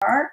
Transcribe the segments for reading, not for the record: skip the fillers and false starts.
are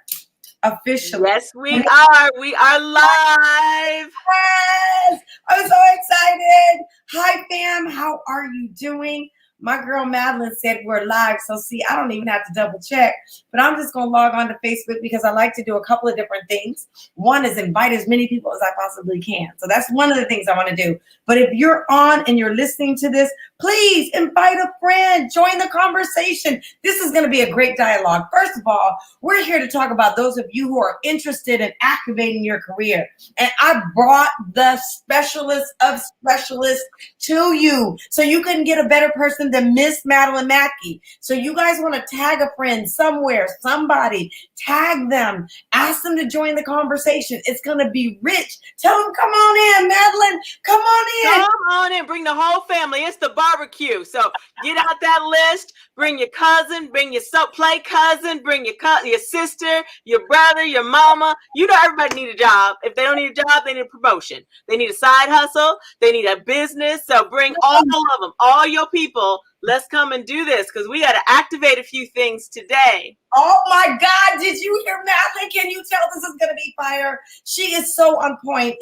officially. Yes, we are. We are live. Yes! I'm so excited. Hi, fam. How are you doing? My girl Madeline said we're live. So, see, I don't even have to double check. But I'm just going to log on to Facebook because I like to do a couple of different things. One is invite as many people as I possibly can. So that's one of the things I want to do. But if you're on and you're listening to this, please invite a friend. Join the conversation. This is going to be a great dialogue. First of all, we're here to talk about those of you who are interested in activating your career. And I brought the specialist of specialists to you so you can get a better person than Miss Madelyn Mackie. So you guys want to tag a friend somewhere, somebody, tag them, ask them to join the conversation. It's going to be rich. Tell them, come on in, Madeline. Come on in. Come on in. Bring the whole family. It's the barbecue. So get out that list. Bring your cousin. Bring your play cousin. Bring your sister, your brother, your mama. You know everybody need a job. If they don't need a job, they need a promotion. They need a side hustle. They need a business. So bring all of them, all your people. Let's come and do this because we got to activate a few things today. Oh my God, did you hear Madeline? Can you tell this is going to be fire? She is so on point.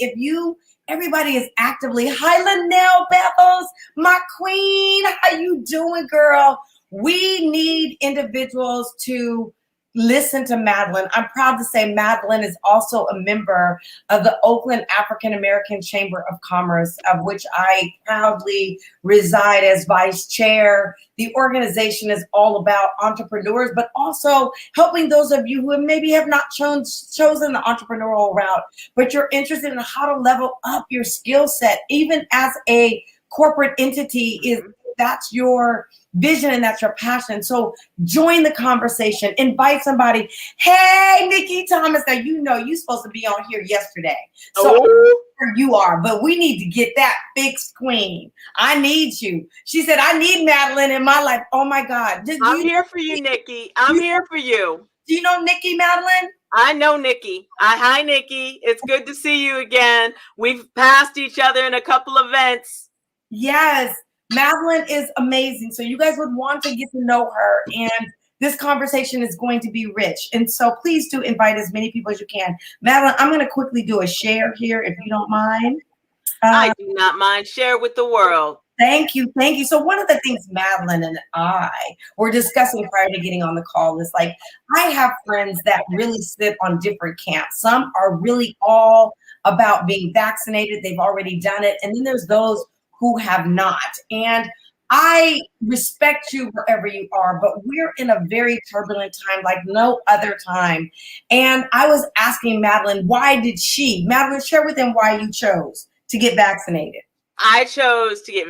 Everybody is actively, hi Linnell Bethels, my queen. How you doing, girl? We need individuals to listen to Madeline. I'm proud to say Madeline is also a member of the Oakland African American Chamber of Commerce, of which I proudly reside as vice chair. The organization is all about entrepreneurs, but also helping those of you who maybe have not chosen the entrepreneurial route, but you're interested in how to level up your skill set, even as a corporate entity. That's your vision and that's your passion. So join the conversation, invite somebody. Hey, Nikki Thomas, now you're supposed to be on here yesterday. So you are, but we need to get that fixed, queen. I need you. She said, I need Madeline in my life. Oh my God. I'm here for you, Nikki. I'm here for you. Do you know Nikki, Madeline? I know Nikki. Hi, Nikki. It's good to see you again. We've passed each other in a couple events. Yes. Madeline is amazing. So you guys would want to get to know her, and this conversation is going to be rich. And so please do invite as many people as you can. Madeline, I'm going to quickly do a share here if you don't mind. I do not mind. Share with the world. Thank you. Thank you. So one of the things Madeline and I were discussing prior to getting on the call is like, I have friends that really sit on different camps. Some are really all about being vaccinated. They've already done it. And then there's those who have not. And I respect you wherever you are, but we're in a very turbulent time like no other time. And I was asking Madeline, Madeline, share with them why you chose to get vaccinated. I chose to get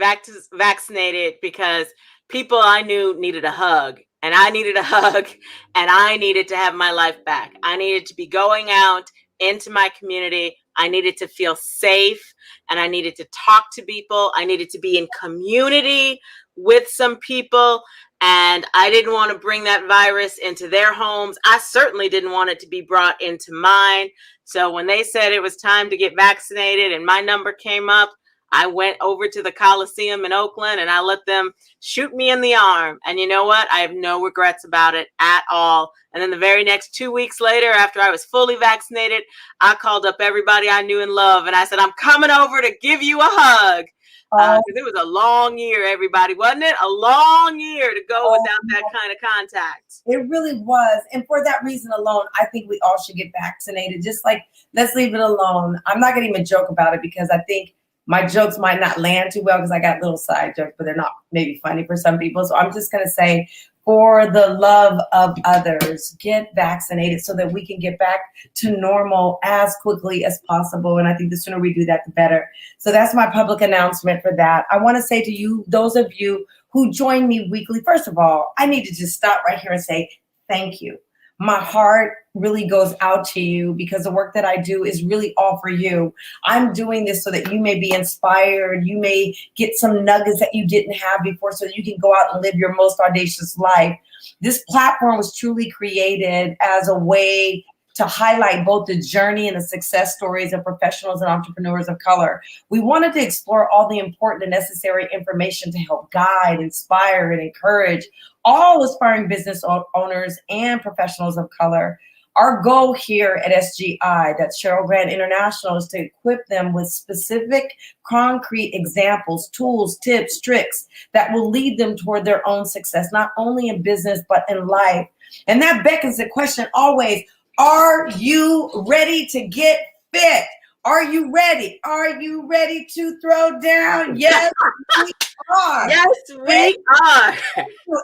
vaccinated because people I knew needed a hug, and I needed a hug, and I needed to have my life back. I needed to be going out into my community. I needed to feel safe, and I needed to talk to people. I needed to be in community with some people, and I didn't want to bring that virus into their homes. I certainly didn't want it to be brought into mine. So when they said it was time to get vaccinated and my number came up, I went over to the Coliseum in Oakland and I let them shoot me in the arm. And you know what? I have no regrets about it at all. And then the very next 2 weeks later, after I was fully vaccinated, I called up everybody I knew and loved. And I said, I'm coming over to give you a hug. Because it was a long year, everybody, wasn't it? A long year to go without that kind of contact. It really was. And for that reason alone, I think we all should get vaccinated. Just like, let's leave it alone. I'm not going to even joke about it because I think my jokes might not land too well because I got little side jokes, but they're not maybe funny for some people. So I'm just going to say, for the love of others, get vaccinated so that we can get back to normal as quickly as possible. And I think the sooner we do that, the better. So that's my public announcement for that. I want to say to you, those of you who join me weekly, first of all, I need to just stop right here and say thank you. My heart really goes out to you because the work that I do is really all for you. I'm doing this so that you may be inspired. You may get some nuggets that you didn't have before so that you can go out and live your most audacious life. This platform was truly created as a way to highlight both the journey and the success stories of professionals and entrepreneurs of color. We wanted to explore all the important and necessary information to help guide, inspire, and encourage all aspiring business owners and professionals of color. Our goal here at SGI, that's Cheryl Grant International, is to equip them with specific, concrete examples, tools, tips, tricks that will lead them toward their own success, not only in business, but in life. And that beckons the question always, are you ready to get fit? Are you ready? Are you ready to throw down? Yes, we are. Yes, we are.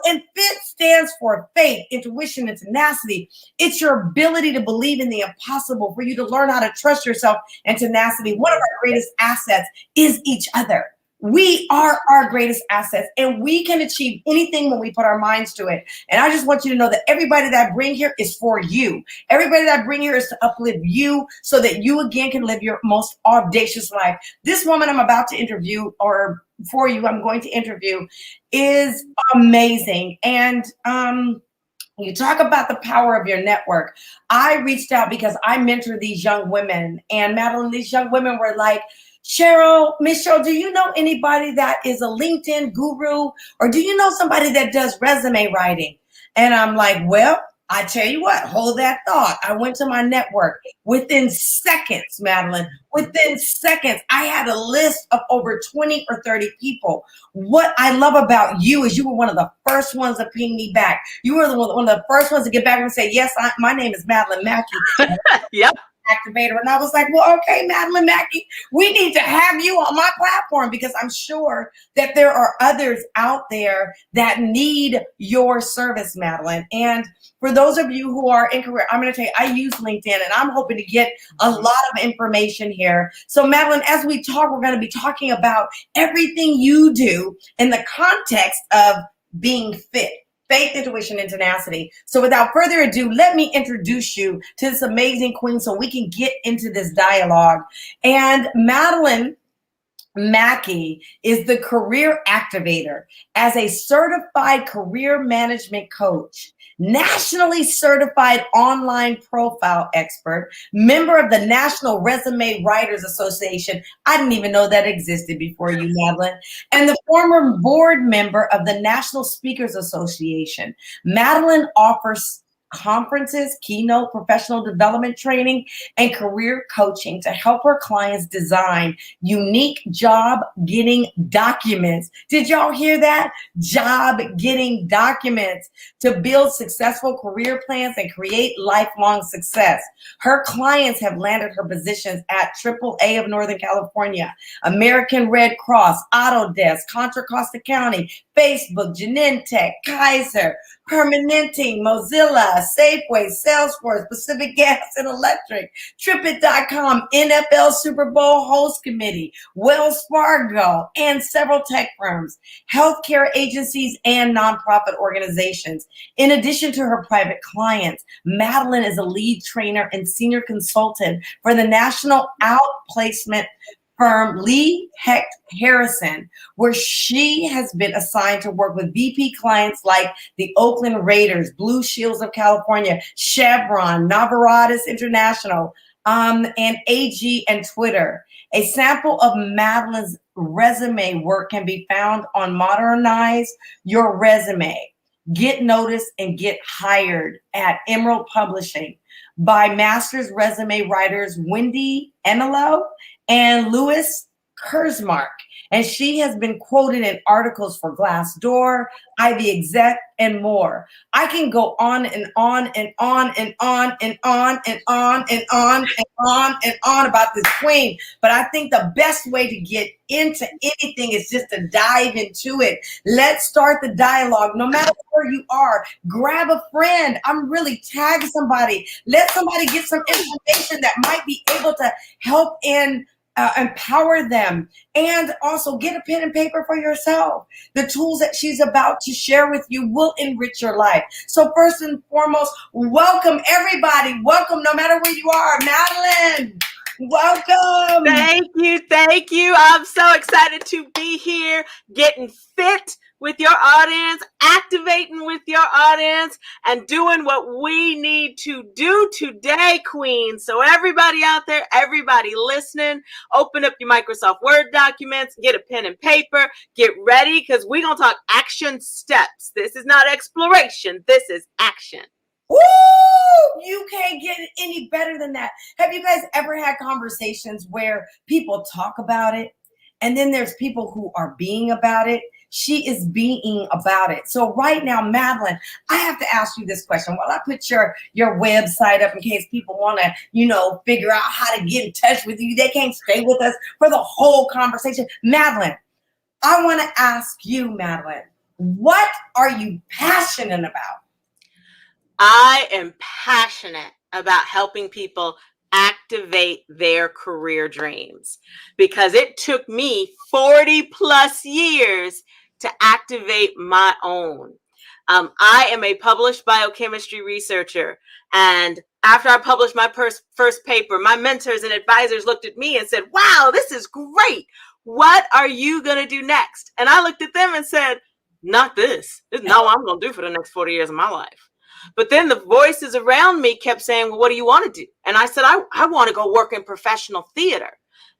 And FIT stands for faith, intuition, and tenacity. It's your ability to believe in the impossible, for you to learn how to trust yourself and tenacity. One of our greatest assets is each other. We are our greatest assets, and we can achieve anything when we put our minds to it. And I just want you to know that everybody that I bring here is for you. Everybody that I bring here is to uplift you so that you again can live your most audacious life. This woman I'm about to interview, or for you, I'm going to interview, is amazing. And you talk about the power of your network. I reached out because I mentor these young women, and Madelyn, these young women were like, Cheryl, Miss Cheryl, do you know anybody that is a LinkedIn guru, or do you know somebody that does resume writing? And I'm like, well, I tell you what, hold that thought. I went to my network. Within seconds, Madelyn, within seconds, I had a list of over 20 or 30 people. What I love about you is you were one of the first ones to ping me back. You were one of the first ones to get back and say, yes, my name is Madelyn Mackie. Yep. Activator. And I was like, well, okay, Madelyn Mackie, we need to have you on my platform, because I'm sure that there are others out there that need your service, Madelyn. And for those of you who are in career, I'm going to tell you, I use LinkedIn, and I'm hoping to get a lot of information here. So Madelyn, as we talk, we're going to be talking about everything you do in the context of being fit. Faith, intuition, and tenacity. So without further ado, let me introduce you to this amazing queen so we can get into this dialogue. And Madelyn Mackie is the career activator as a certified career management coach, nationally certified online profile expert, member of the National Résumé Writers Association. I didn't even know that existed before you, Madelyn. And the former board member of the National Speakers Association. Madelyn offers conferences, keynote, professional development training, and career coaching to help her clients design unique job getting documents. Did y'all hear that? Job getting documents to build successful career plans and create lifelong success. Her clients have landed her positions at AAA of Northern California, American Red Cross, Autodesk, Contra Costa County, Facebook, Genentech, Kaiser, Permanente, Mozilla, Safeway, Salesforce, Pacific Gas and Electric, Tripit.com, NFL Super Bowl Host Committee, Wells Fargo, and several tech firms, healthcare agencies, and nonprofit organizations. In addition to her private clients, Madelyn is a lead trainer and senior consultant for the national outplacement firm Lee Hecht Harrison, where she has been assigned to work with VP clients like the Oakland Raiders, Blue Shields of California, Chevron, Navarratis International, and AG and Twitter. A sample of Madelyn's resume work can be found on Modernize Your Resume, Get Noticed, and Get Hired at Emerald Publishing by Masters Resume writers Wendy Enelo and Louis Kurzmark. And she has been quoted in articles for Glassdoor, Ivy Exec, and more. I can go on and on and on and on and on and on and on and on and on about this queen. But I think the best way to get into anything is just to dive into it. Let's start the dialogue. No matter where you are, grab a friend. I'm really tag somebody. Let somebody get some information that might be able to help empower them, and also get a pen and paper for yourself. The tools that she's about to share with you will enrich your life. So first and foremost, welcome everybody. Welcome no matter where you are. Madelyn, welcome. Thank you. I'm so excited to be here, getting fit with your audience, activating with your audience, and doing what we need to do today, Queen. So everybody out there, everybody listening, open up your Microsoft Word documents, get a pen and paper, get ready, because we're going to talk action steps. This is not exploration. This is action. Woo! You can't get any better than that. Have you guys ever had conversations where people talk about it and then there's people who are being about it? She is being about it. So right now, Madelyn, I have to ask you this question. While I put your website up in case people want to, figure out how to get in touch with you, they can't stay with us for the whole conversation. Madelyn, I want to ask you, Madelyn, what are you passionate about? I am passionate about helping people activate their career dreams because it took me 40 plus years to activate my own. I am a published biochemistry researcher, and after I published my first paper, my mentors and advisors looked at me and said, "Wow, this is great. What are you going to do next?" And I looked at them and said, "Not this. This is not what I'm going to do for the next 40 years of my life." But then the voices around me kept saying, "Well, what do you want to do?" And I said, I want to go work in professional theater.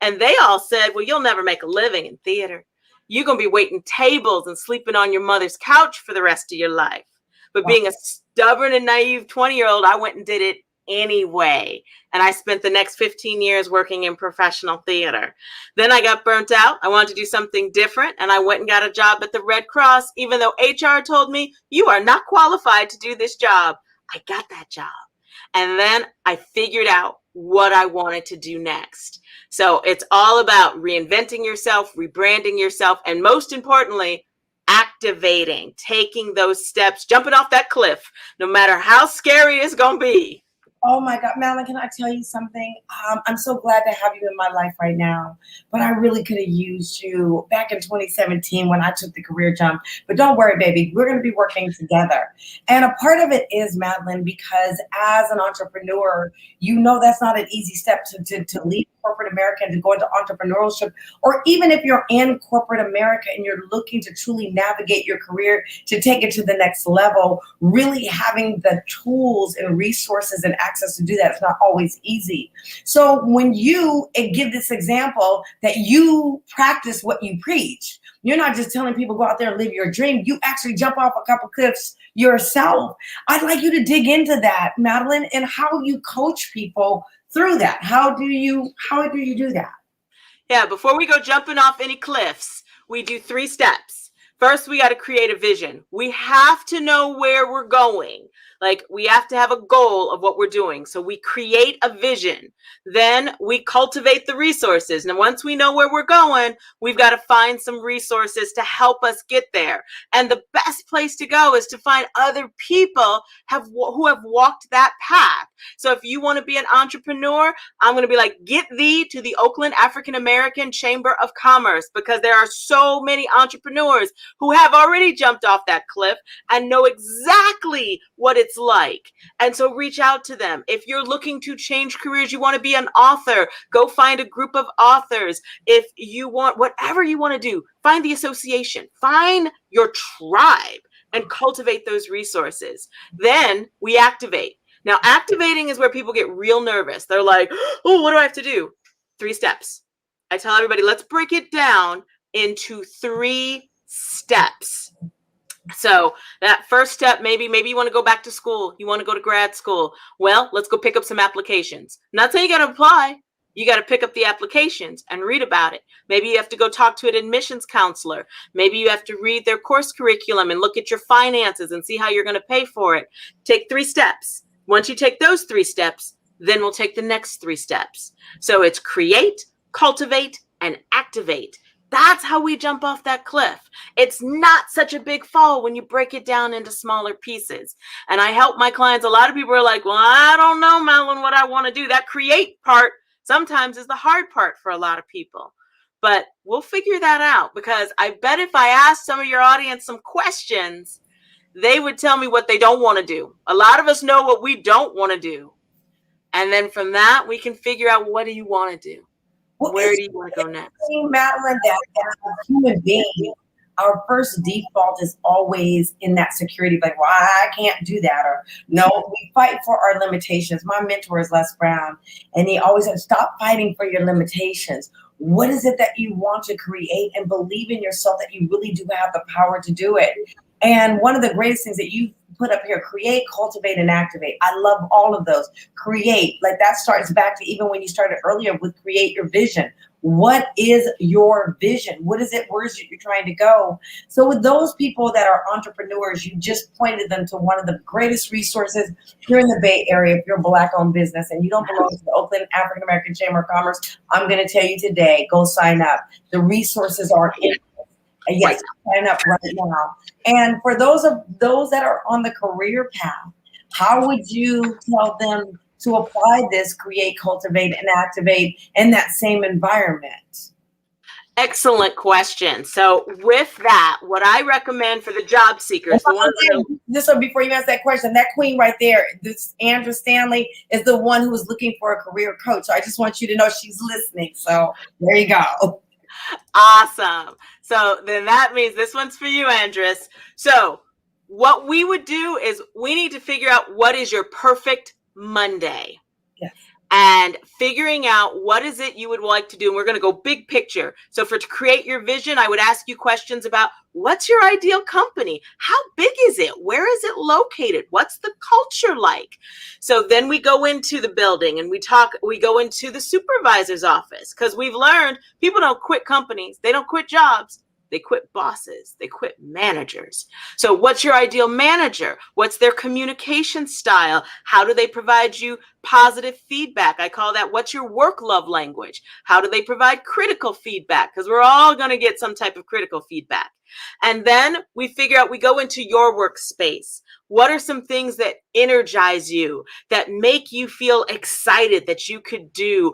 And they all said, "Well, you'll never make a living in theater. You're going to be waiting tables and sleeping on your mother's couch for the rest of your life." But being a stubborn and naive 20-year-old, I went and did it anyway. And I spent the next 15 years working in professional theater. Then I got burnt out. I wanted to do something different. And I went and got a job at the Red Cross, even though HR told me, "You are not qualified to do this job." I got that job. And then I figured out what I wanted to do next. So it's all about reinventing yourself, rebranding yourself, and most importantly, activating, taking those steps, jumping off that cliff, no matter how scary it's going to be. Oh my God, Madelyn, can I tell you something? I'm so glad to have you in my life right now, but I really could have used you back in 2017 when I took the career jump. But don't worry, baby, we're going to be working together. And a part of it is, Madelyn, because as an entrepreneur, that's not an easy step to leave corporate America and to go into entrepreneurship, or even if you're in corporate America and you're looking to truly navigate your career to take it to the next level, really having the tools and resources and access to do that is not always easy. So when you give this example that you practice what you preach, you're not just telling people go out there and live your dream. You actually jump off a couple cliffs yourself. I'd like you to dig into that, Madelyn, and how you coach people through that. How do you do that? Yeah, before we go jumping off any cliffs, we do 3 steps. First, we got to create a vision. We have to know where we're going. Like, we have to have a goal of what we're doing. So we create a vision. Then we cultivate the resources. And once we know where we're going, we've got to find some resources to help us get there. And the best place to go is to find other people who have walked that path. So if you want to be an entrepreneur, I'm going to be like, get thee to the Oakland African American Chamber of Commerce, because there are so many entrepreneurs who have already jumped off that cliff and know exactly what it's like. And so reach out to them. If you're looking to change careers, you want to be an author, go find a group of authors. If you want, whatever you want to do, find the association, find your tribe and cultivate those resources. Then we activate. Now, activating is where people get real nervous. They're like, "Oh, what do I have to do?" 3 steps. I tell everybody, let's break it down into 3 steps. So that first step, maybe you want to go back to school. You want to go to grad school. Well, let's go pick up some applications. Not saying you got to apply. You got to pick up the applications and read about it. Maybe you have to go talk to an admissions counselor. Maybe you have to read their course curriculum and look at your finances and see how you're going to pay for it. Take 3 steps. Once you take those 3 steps, then we'll take the next 3 steps. So it's create, cultivate, and activate. That's how we jump off that cliff. It's not such a big fall when you break it down into smaller pieces. And I help my clients. A lot of people are like, "Well, I don't know, Madelyn, what I want to do." That create part sometimes is the hard part for a lot of people. But we'll figure that out, because I bet if I asked some of your audience some questions, they would tell me what they don't want to do. A lot of us know what we don't want to do. And then from that, we can figure out, what do you want to do? Where do you want to go next? Madelyn, that as a human being, our first default is always in that security, like, "Well, I can't do that," or "No." We fight for our limitations. My mentor is Les Brown, and he always said, "Stop fighting for your limitations. What is it that you want to create, and believe in yourself that you really do have the power to do it?" And one of the greatest things that you put up here, create, cultivate, and activate. I love all of those. Create, like that starts back to even when you started earlier with create your vision. What is your vision? What is it? Where is it you're trying to go? So with those people that are entrepreneurs, you just pointed them to one of the greatest resources here in the Bay Area. If you're a Black-owned business and you don't belong to the Oakland African American Chamber of Commerce, I'm going to tell you today, go sign up. The resources are in. Yes, sign up right now. And for those that are on the career path, how would you tell them to apply this create, cultivate, and activate in that same environment? Excellent question. So with that, what I recommend for the job seekers, the ones that just so before you ask that question, that queen right there, this Andrew Stanley, is the one who is looking for a career coach. So I just want you to know she's listening. So there you go. Awesome. So then that means this one's for you, Andress. So what we would do is we need to figure out what is your perfect Monday. Yes. And figuring out what is it you would like to do. And we're going to go big picture. So to create your vision, I would ask you questions about what's your ideal company? How big is it? Where is it located? What's the culture like? So then we go into the building and we go into the supervisor's office, because we've learned people don't quit companies. They don't quit jobs. They quit bosses. They quit managers. So what's your ideal manager? What's their communication style? How do they provide you positive feedback? I call that, what's your work love language? How do they provide critical feedback? Because we're all going to get some type of critical feedback. And then we figure out, we go into your workspace. What are some things that energize you, that make you feel excited, that you could do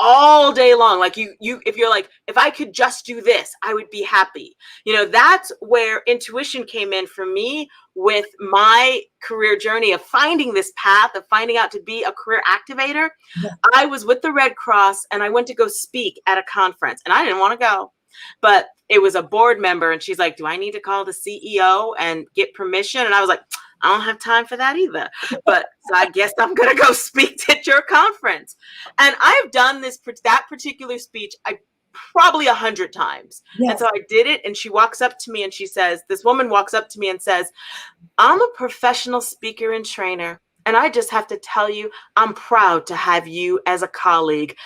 all day long? Like if you're like, if I could just do this, I would be happy. That's where intuition came in for me with my career journey of finding this path, of finding out to be a career activator. Yeah. I was with the Red Cross and I went to go speak at a conference and I didn't want to go, but it was a board member and she's like, do I need to call the CEO and get permission? And I was like, I don't have time for that either. But so I guess I'm going to go speak at your conference. And I've done that particular speech, probably 100 times. Yes. And so I did it. And she walks up to me and she says, this woman walks up to me and says, I'm a professional speaker and trainer. And I just have to tell you, I'm proud to have you as a colleague.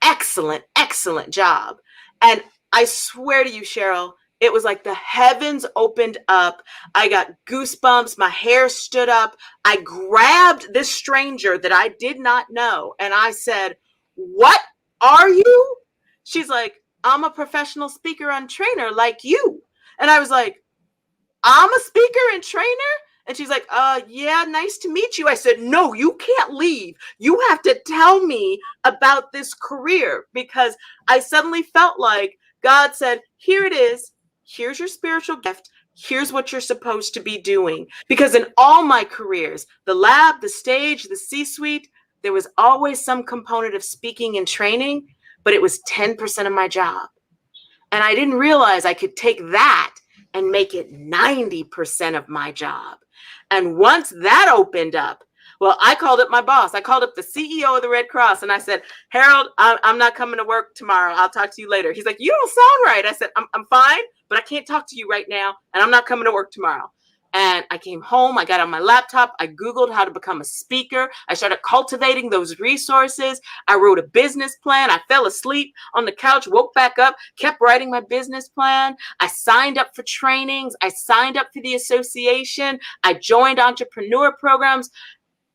Excellent, excellent job. And I swear to you, Cheryl, it was like the heavens opened up. I got goosebumps. My hair stood up. I grabbed this stranger that I did not know. And I said, what are you? She's like, I'm a professional speaker and trainer like you. And I was like, I'm a speaker and trainer? And she's like, yeah, nice to meet you. I said, no, you can't leave. You have to tell me about this career, because I suddenly felt like God said, here it is. Here's your spiritual gift. Here's what you're supposed to be doing. Because in all my careers, the lab, the stage, the C-suite, there was always some component of speaking and training, but it was 10% of my job. And I didn't realize I could take that and make it 90% of my job. And once that opened up, well, I called up my boss. I called up the CEO of the Red Cross and I said, Harold, I'm not coming to work tomorrow. I'll talk to you later. He's like, you don't sound right. I said, I'm fine, but I can't talk to you right now. And I'm not coming to work tomorrow. And I came home. I got on my laptop. I Googled how to become a speaker. I started cultivating those resources. I wrote a business plan. I fell asleep on the couch, woke back up, kept writing my business plan. I signed up for trainings. I signed up for the association. I joined entrepreneur programs.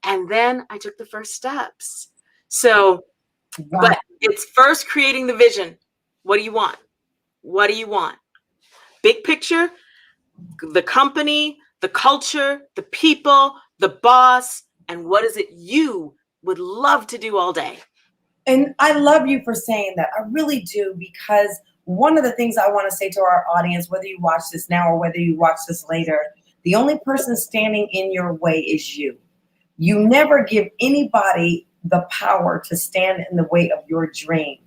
And then I took the first steps. So, wow. But it's first creating the vision. What do you want? What do you want? Big picture, the company, the culture, the people, the boss, and what is it you would love to do all day? And I love you for saying that. I really do, because one of the things I want to say to our audience, whether you watch this now or whether you watch this later, the only person standing in your way is you. You never give anybody the power to stand in the way of your dream.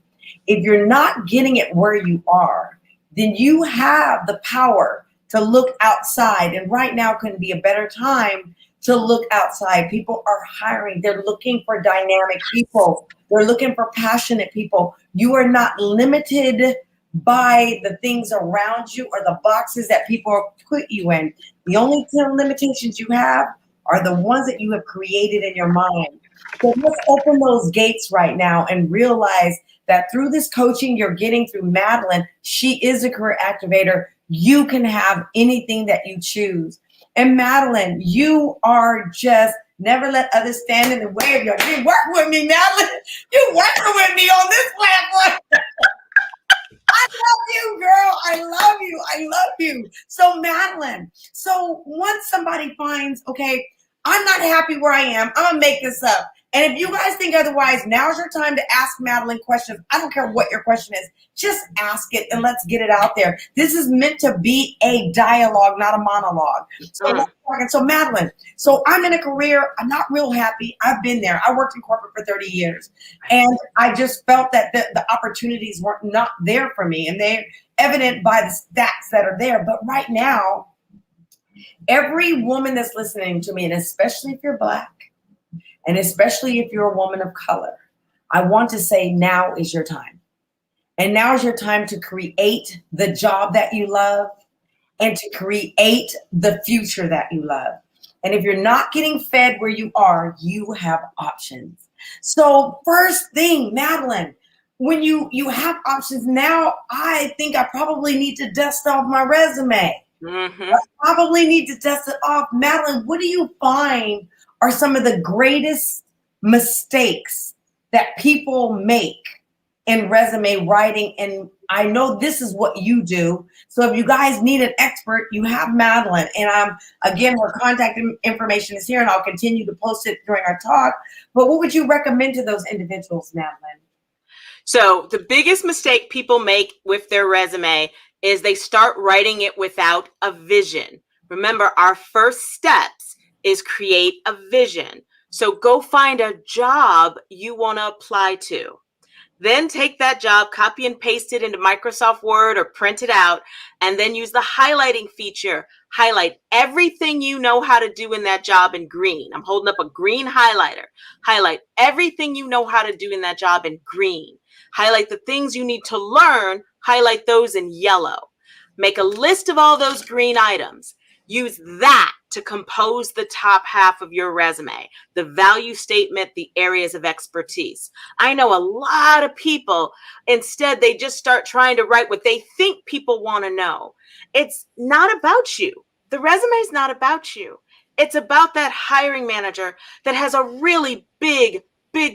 If you're not getting it where you are, then you have the power to look outside. And right now couldn't be a better time to look outside. People are hiring. They're looking for dynamic people. They're looking for passionate people. You are not limited by the things around you or the boxes that people put you in. The only 10 limitations you have are the ones that you have created in your mind. So let's open those gates right now and realize that through this coaching you're getting through Madelyn, she is a career activator. You can have anything that you choose. And Madelyn, you are just never let others stand in the way of your dream. Work with me, Madelyn. You working with me on this platform. I love you, girl. I love you. I love you. So Madelyn, so once somebody finds, okay, I'm not happy where I am, I'm gonna make this up. And if you guys think otherwise, now's your time to ask Madelyn questions. I don't care what your question is. Just ask it and let's get it out there. This is meant to be a dialogue, not a monologue. So let's talk. So Madelyn, so I'm in a career, I'm not real happy. I've been there. I worked in corporate for 30 years. And I just felt that the opportunities were not there for me. And they're evident by the stats that are there. But right now, every woman that's listening to me, and especially if you're Black, and especially if you're a woman of color, I want to say now is your time. And now is your time to create the job that you love and to create the future that you love. And if you're not getting fed where you are, you have options. So first thing, Madelyn, when you have options now, I think I probably need to dust off my resume. I probably need to dust it off. Madelyn, what do you find are some of the greatest mistakes that people make in resume writing? And I know this is what you do. So if you guys need an expert, you have Madelyn. And again, her contact information is here and I'll continue to post it during our talk. But what would you recommend to those individuals, Madelyn? So the biggest mistake people make with their resume is they start writing it without a vision. Remember, our first steps is create a vision. So go find a job you want to apply to. Then take that job, copy and paste it into Microsoft Word or print it out, and then use the highlighting feature. Highlight everything you know how to do in that job in green. I'm holding up a green highlighter. Highlight everything you know how to do in that job in green. Highlight the things you need to learn. Highlight those in yellow. Make a list of all those green items. Use that to compose the top half of your resume, the value statement, the areas of expertise. I know a lot of people, instead, they just start trying to write what they think people want to know. It's not about you. The resume is not about you. It's about that hiring manager that has a really big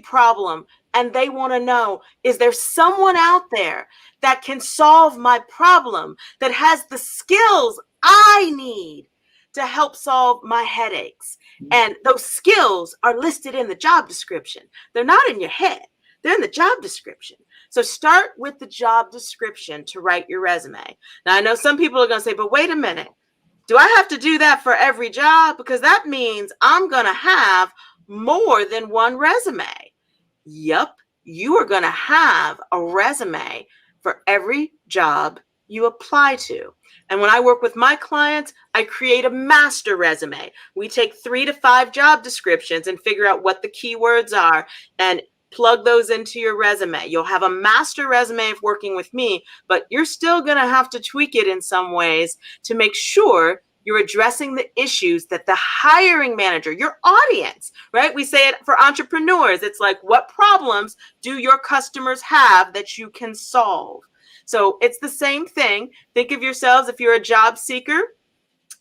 problem. And they want to know, is there someone out there that can solve my problem, that has the skills I need to help solve my headaches? And those skills are listed in the job description. They're not in your head. They're in the job description. So start with the job description to write your resume. Now, I know some people are going to say, but wait a minute. Do I have to do that for every job? Because that means I'm going to have more than one resume. Yep, you are going to have a resume for every job you apply to. And when I work with my clients, I create a master resume. We take 3 to 5 job descriptions and figure out what the keywords are and plug those into your resume. You'll have a master resume of working with me, but you're still going to have to tweak it in some ways to make sure you're addressing the issues that the hiring manager, your audience, right? We say it for entrepreneurs. It's like, what problems do your customers have that you can solve? So it's the same thing. Think of yourselves, if you're a job seeker,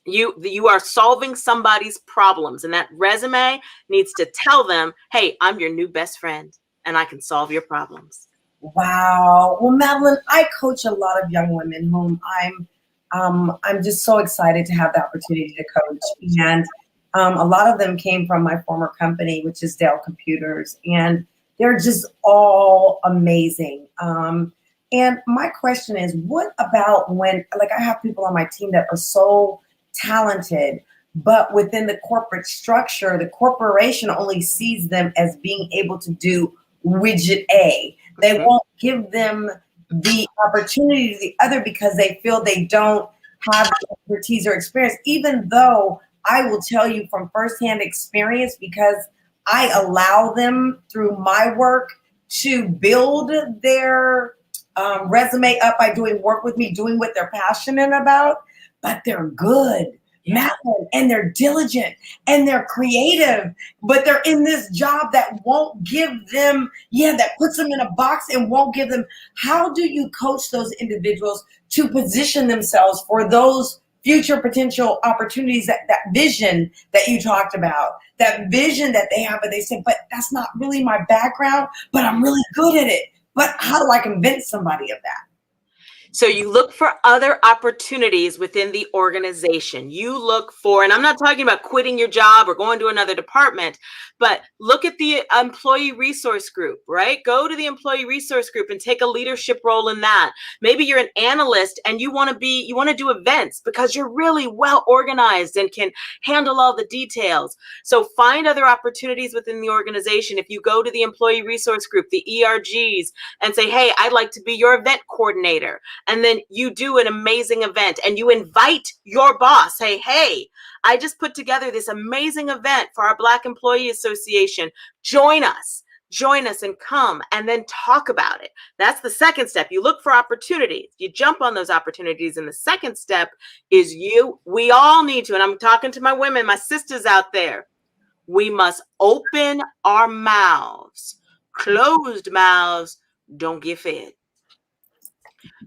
you are solving somebody's problems, and that resume needs to tell them, hey, I'm your new best friend and I can solve your problems. Wow. Well, Madelyn, I coach a lot of young women whom I'm just so excited to have the opportunity to coach. And a lot of them came from my former company, which is Dell Computers, and they're just all amazing. And my question is, what about when, like, I have people on my team that are so talented, but within the corporate structure, the corporation only sees them as being able to do widget A. They won't give them the opportunity to the other because they feel they don't have the expertise or experience, even though I will tell you from firsthand experience, because I allow them through my work to build their resume up by doing work with me, doing what they're passionate about, but they're good. Yeah. Madeline, and they're diligent and they're creative, but they're in this job that won't give them, that puts them in a box and won't give them. How do you coach those individuals to position themselves for those future potential opportunities, that vision that you talked about, that vision that they have, but they say, but that's not really my background, but I'm really good at it. But how do I convince somebody of that? So you look for other opportunities within the organization. You look for, and I'm not talking about quitting your job or going to another department, but look at the employee resource group, right? Go to the employee resource group and take a leadership role in that. Maybe you're an analyst and you want to do events because you're really well organized and can handle all the details. So find other opportunities within the organization. If you go to the employee resource group, the ERGs, and say, hey, I'd like to be your event coordinator. And then you do an amazing event and you invite your boss. Hey, I just put together this amazing event for our Black Employee Association. Join us and come and then talk about it. That's the second step. You look for opportunities. You jump on those opportunities. And the second step is we all need to, and I'm talking to my women, my sisters out there. We must open our mouths. Closed mouths don't get fed.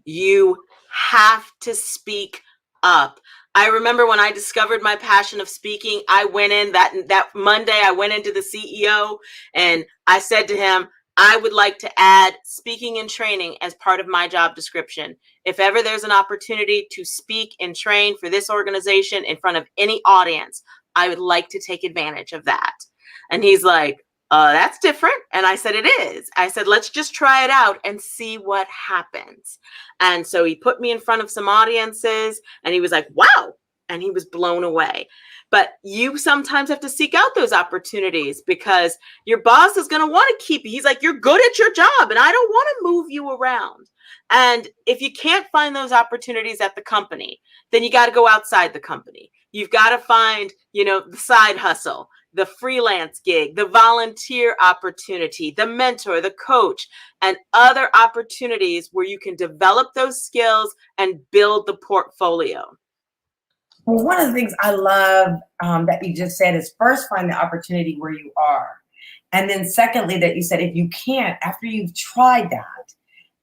You have to speak up. I remember when I discovered my passion of speaking, I went in that Monday, I went into the CEO and I said to him, I would like to add speaking and training as part of my job description. If ever there's an opportunity to speak and train for this organization in front of any audience, I would like to take advantage of that. And he's like, that's different. And I said, it is. I said, let's just try it out and see what happens. And so he put me in front of some audiences and he was like, wow. And he was blown away. But you sometimes have to seek out those opportunities because your boss is going to want to keep you. He's like, you're good at your job and I don't want to move you around. And if you can't find those opportunities at the company, then you got to go outside the company. You've got to find, the side hustle, the freelance gig, the volunteer opportunity, the mentor, the coach, and other opportunities where you can develop those skills and build the portfolio. Well, one of the things I love that you just said is first find the opportunity where you are. And then secondly, that you said, if you can't, after you've tried that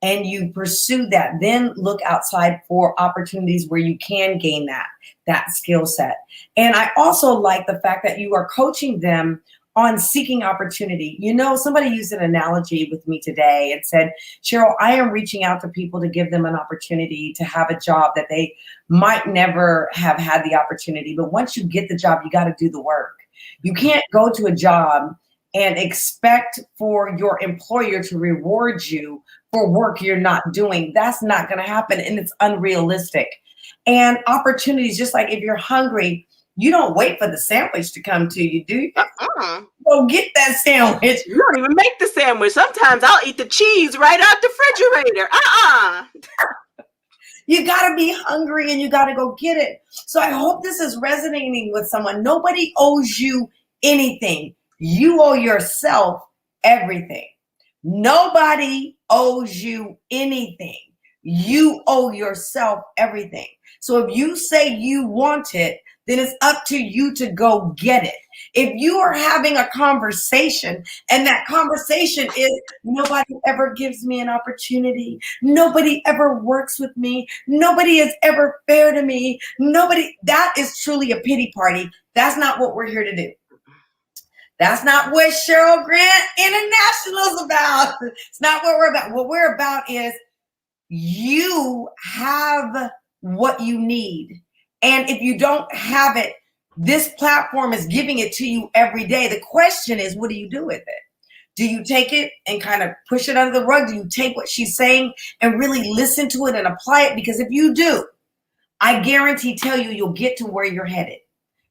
and you pursue that, then look outside for opportunities where you can gain that skill set. And I also like the fact that you are coaching them on seeking opportunity. Somebody used an analogy with me today and said, Cheryl, I am reaching out to people to give them an opportunity to have a job that they might never have had the opportunity. But once you get the job, you got to do the work. You can't go to a job and expect for your employer to reward you for work you're not doing. That's not going to happen. And it's unrealistic. And opportunities, just like if you're hungry, you don't wait for the sandwich to come to you, do you? Go get that sandwich. You don't even make the sandwich. Sometimes I'll eat the cheese right out the refrigerator. You got to be hungry and you got to go get it. So I hope this is resonating with someone. Nobody owes you anything. You owe yourself everything. Nobody owes you anything. You owe yourself everything. So if you say you want it, then it's up to you to go get it. If you are having a conversation and that conversation is nobody ever gives me an opportunity, nobody ever works with me, nobody is ever fair to me, that is truly a pity party. That's not what we're here to do. That's not what Cheryl Grant International is about. It's not what we're about. What we're about is you have what you need. And if you don't have it, this platform is giving it to you every day. The question is, what do you do with it? Do you take it and kind of push it under the rug? Do you take what she's saying and really listen to it and apply it? Because if you do, I guarantee you'll get to where you're headed.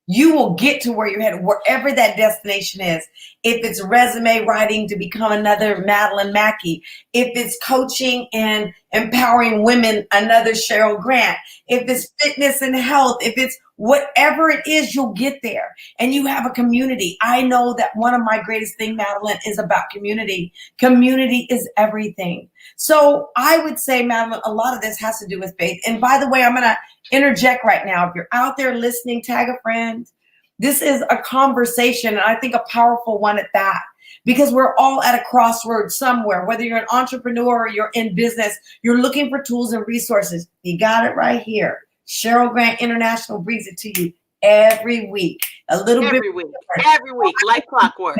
You will get to where you're headed, wherever that destination is. If it's resume writing to become another Madelyn Mackie, if it's coaching and empowering women, another Cheryl Grant, if it's fitness and health, if it's Whatever it is, you'll get there. And you have a community. I know that one of my greatest things, Madelyn, is about community. Community is everything. So I would say, Madelyn, a lot of this has to do with faith. And by the way, I'm going to interject right now. If you're out there listening, tag a friend. This is a conversation, and I think a powerful one at that, because we're all at a crossroads somewhere. Whether you're an entrepreneur or you're in business, you're looking for tools and resources. You got it right here. Cheryl Grant International brings it to you every week. Every week, like clockwork.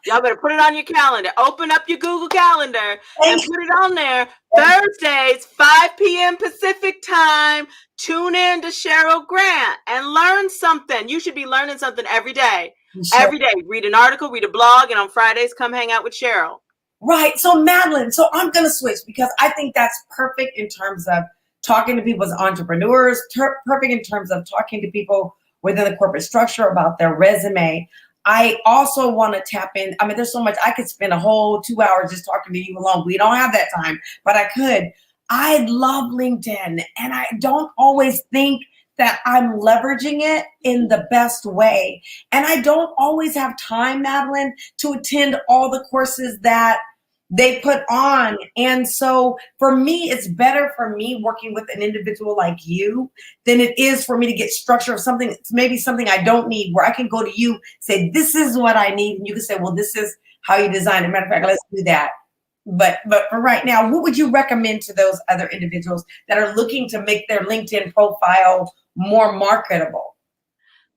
Y'all better put it on your calendar. Open up your Google Calendar and put it on there. Thursdays, 5 p.m. Pacific time. Tune in to Cheryl Grant and learn something. You should be learning something every day. Sure. Every day. Read an article, read a blog, and on Fridays, come hang out with Cheryl. Right. So, Madelyn, so I'm going to switch because I think that's perfect in terms of talking to people as entrepreneurs, perfect in terms of talking to people within the corporate structure about their resume. I also want to tap in. I mean, there's so much. I could spend a whole 2 hours just talking to you alone. We don't have that time, but I could. I love LinkedIn, and I don't always think that I'm leveraging it in the best way. And I don't always have time, Madelyn, to attend all the courses that they put on. And so for me, it's better for me working with an individual like you than it is for me to get structure of something, maybe something I don't need, where I can go to you, say, this is what I need. And you can say, well, this is how you design it. Matter of fact, let's do that. But for right now, what would you recommend to those other individuals that are looking to make their LinkedIn profile more marketable?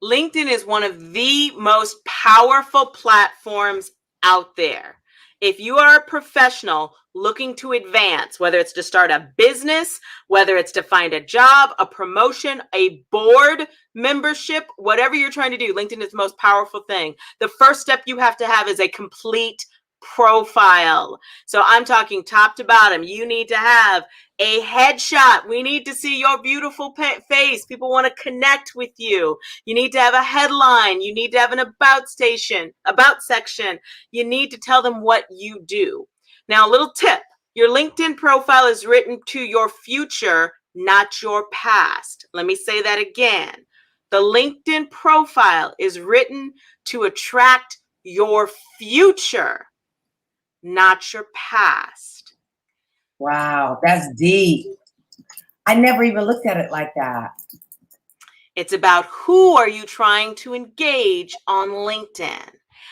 LinkedIn is one of the most powerful platforms out there. If you are a professional looking to advance, whether it's to start a business, whether it's to find a job, a promotion, a board membership, whatever you're trying to do, LinkedIn is the most powerful thing. The first step you have to have is a complete profile. So I'm talking top to bottom. You need to have a headshot. We need to see your beautiful face. People want to connect with you. You need to have a headline. You need to have an about section. You need to tell them what you do. Now, a little tip. Your LinkedIn profile is written to your future, not your past. Let me say that again. The LinkedIn profile is written to attract your future, not your past. Wow, that's deep. I never even looked at it like that. It's about who are you trying to engage on LinkedIn.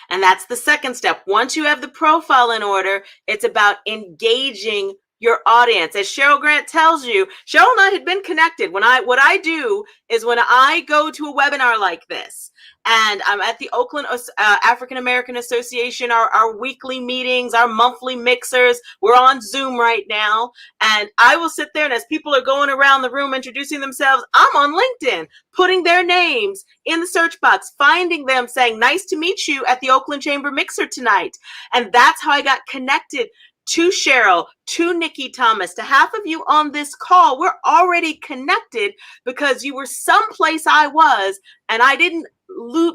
And that's the second step. Once you have the profile in order, it's about engaging your audience. As Cheryl Grant tells you, Cheryl and I had been connected. What I do is when I go to a webinar like this, and I'm at the Oakland African American Association, our weekly meetings, our monthly mixers. We're on Zoom right now. And I will sit there, and as people are going around the room introducing themselves, I'm on LinkedIn, putting their names in the search box, finding them, saying, nice to meet you at the Oakland Chamber Mixer tonight. And that's how I got connected to Cheryl, to Nikki Thomas, to half of you on this call. We're already connected because you were someplace I was, and I didn't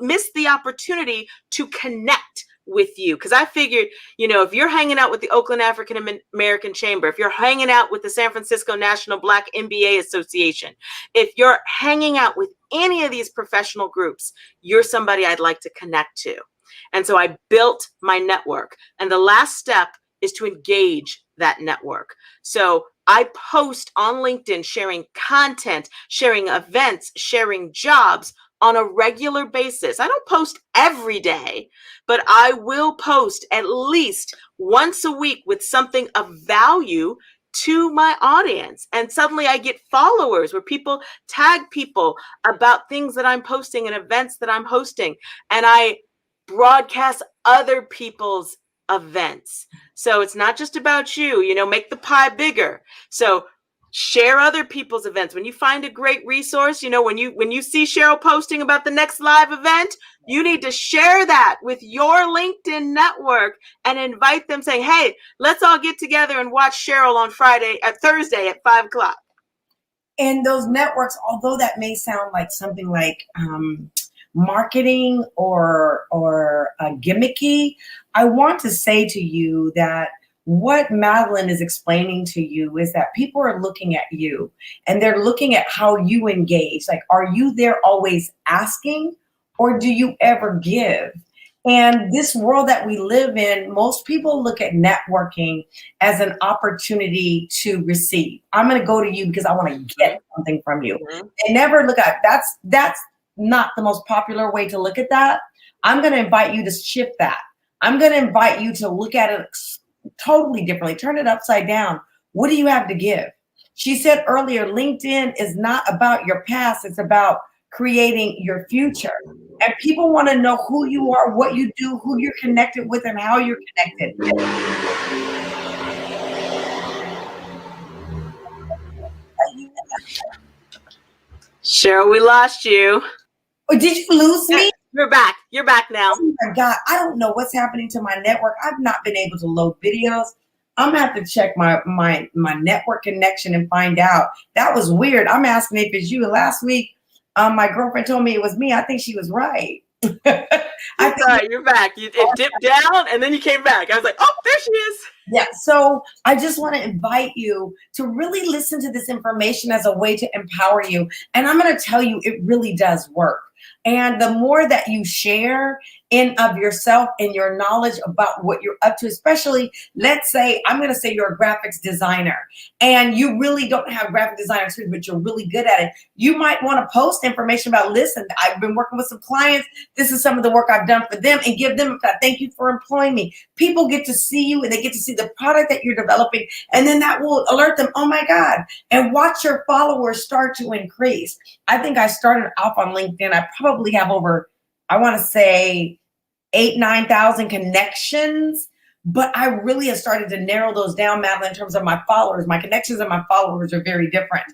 miss the opportunity to connect with you. Because I figured, if you're hanging out with the Oakland African American Chamber, if you're hanging out with the San Francisco National Black MBA Association, if you're hanging out with any of these professional groups, you're somebody I'd like to connect to. And so I built my network. And the last step is to engage that network. So I post on LinkedIn sharing content, sharing events, sharing jobs on a regular basis. I don't post every day, but I will post at least once a week with something of value to my audience. And suddenly I get followers where people tag people about things that I'm posting and events that I'm hosting. And I broadcast other people's events. So it's not just about you, make the pie bigger. So share other people's events. When you find a great resource, when you see Cheryl posting about the next live event, you need to share that with your LinkedIn network and invite them, saying, hey, let's all get together and watch Cheryl on Thursday at 5:00. And those networks, although that may sound like something like marketing or gimmicky, I want to say to you that what Madelyn is explaining to you is that people are looking at you and they're looking at how you engage. Like, are you there always asking, or do you ever give? And this world that we live in, most people look at networking as an opportunity to receive. I'm going to go to you because I want to get something from you. They never look at that's not the most popular way to look at that. I'm going to invite you to shift that. I'm going to invite you to look at it totally differently. Turn it upside down. What do you have to give? She said earlier, LinkedIn is not about your past. It's about creating your future. And people want to know who you are, what you do, who you're connected with, and how you're connected. Cheryl, we lost you. Oh, did you lose me? You're back. You're back now. Oh my God, I don't know what's happening to my network. I've not been able to load videos. I'm gonna have to check my network connection and find out. That was weird. I'm asking if it's you. Last week, my girlfriend told me it was me. I think she was right. You're back. It dipped down and then you came back. I was like, oh, there she is. Yeah. So I just want to invite you to really listen to this information as a way to empower you. And I'm going to tell you, it really does work. And the more that you share in of yourself and your knowledge about what you're up to, especially, let's say, I'm going to say you're a graphics designer and you really don't have graphic design experience, but you're really good at it. You might want to post information about, listen, I've been working with some clients. This is some of the work I've done for them, and give them a thank you for employing me. People get to see you and they get to see the product that you're developing. And then that will alert them, oh my God, and watch your followers start to increase. I think I started off on LinkedIn. I probably have over, I want to say 8,000-9,000 connections, but I really have started to narrow those down, Madelyn, in terms of my followers. My connections and my followers are very different,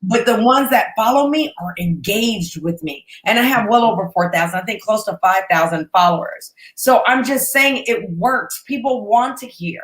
but the ones that follow me are engaged with me. And I have well over 4,000, I think close to 5,000 followers. So I'm just saying it works. People want to hear,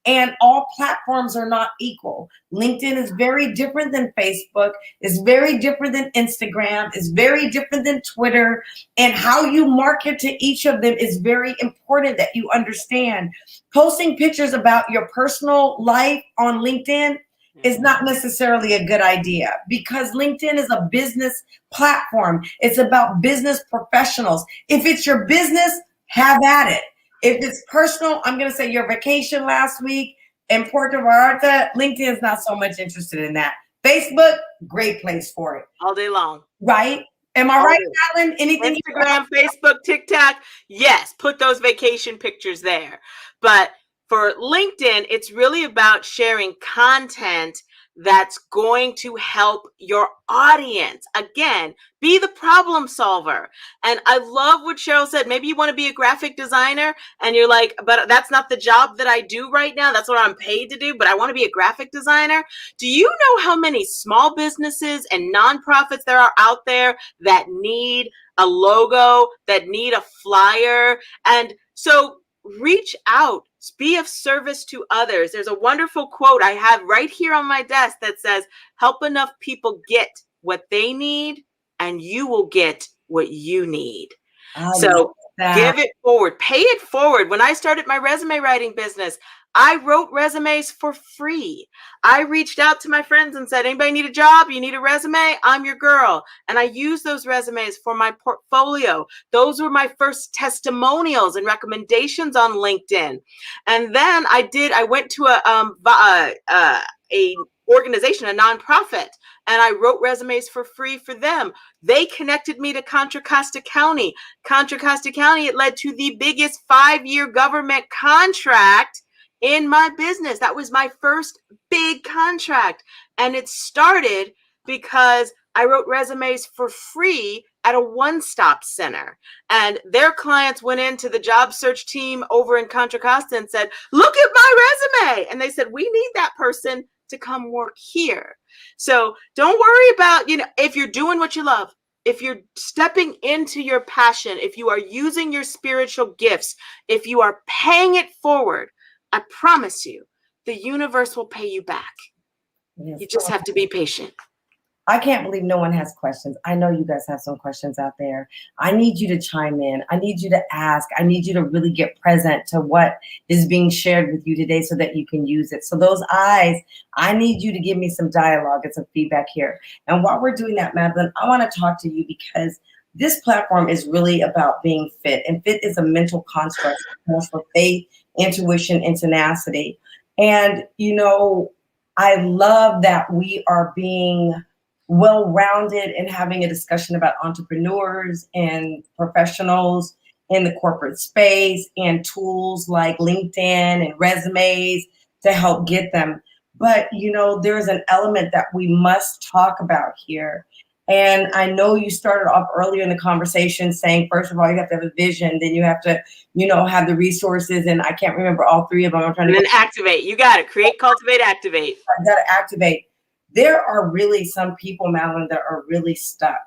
and all platforms are not equal. LinkedIn is very different than Facebook, is very different than Instagram, is very different than Twitter, and how you market to each of them is very important that you understand. Posting pictures about your personal life on LinkedIn is not necessarily a good idea, because LinkedIn is a business platform. It's about business professionals. If it's your business, have at it. If it's personal, I'm going to say your vacation last week in Puerto Vallarta, LinkedIn is not so much interested in that. Facebook, great place for it. All day long. Right? Am I right, Madelyn? Anything? Instagram, Facebook, TikTok. Yes, put those vacation pictures there. But for LinkedIn, it's really about sharing content that's going to help your audience. Again, be the problem solver. And I love what Cheryl said. Maybe you want to be a graphic designer and you're like, but that's not the job that I do right now. That's what I'm paid to do, but I want to be a graphic designer. Do you know how many small businesses and nonprofits there are out there that need a logo, that need a flyer? And so reach out, be of service to others. There's a wonderful quote I have right here on my desk that says, help enough people get what they need and you will get what you need. So give it forward, pay it forward. When I started my resume writing business, I wrote resumes for free. I reached out to my friends and said, anybody need a job? You need a resume? I'm your girl. And I used those resumes for my portfolio. Those were my first testimonials and recommendations on LinkedIn. And then I went to a organization, a nonprofit, and I wrote resumes for free for them. They connected me to Contra Costa County. Contra Costa County, it led to the biggest 5-year government contract in my business. That was my first big contract. And it started because I wrote resumes for free at a one-stop center. And their clients went into the job search team over in Contra Costa and said, look at my resume. And they said, we need that person to come work here. So don't worry about, if you're doing what you love, if you're stepping into your passion, if you are using your spiritual gifts, if you are paying it forward, I promise you, the universe will pay you back. You just have to be patient. I can't believe no one has questions. I know you guys have some questions out there. I need you to chime in. I need you to ask. I need you to really get present to what is being shared with you today so that you can use it. So those eyes, I need you to give me some dialogue and some feedback here. And while we're doing that, Madelyn, I want to talk to you because this platform is really about being fit. And fit is a mental construct for faith, intuition, and tenacity. And, you know, I love that we are being well-rounded and having a discussion about entrepreneurs and professionals in the corporate space and tools like LinkedIn and resumes to help get them. But, you know, there's an element that we must talk about here. And I know you started off earlier in the conversation saying, first of all, you have to have a vision, then you have to, you know, have the resources. And I can't remember all three of them. I'm trying to activate. You got it. Create, cultivate, activate. I got to activate. There are really some people, Madelyn, that are really stuck.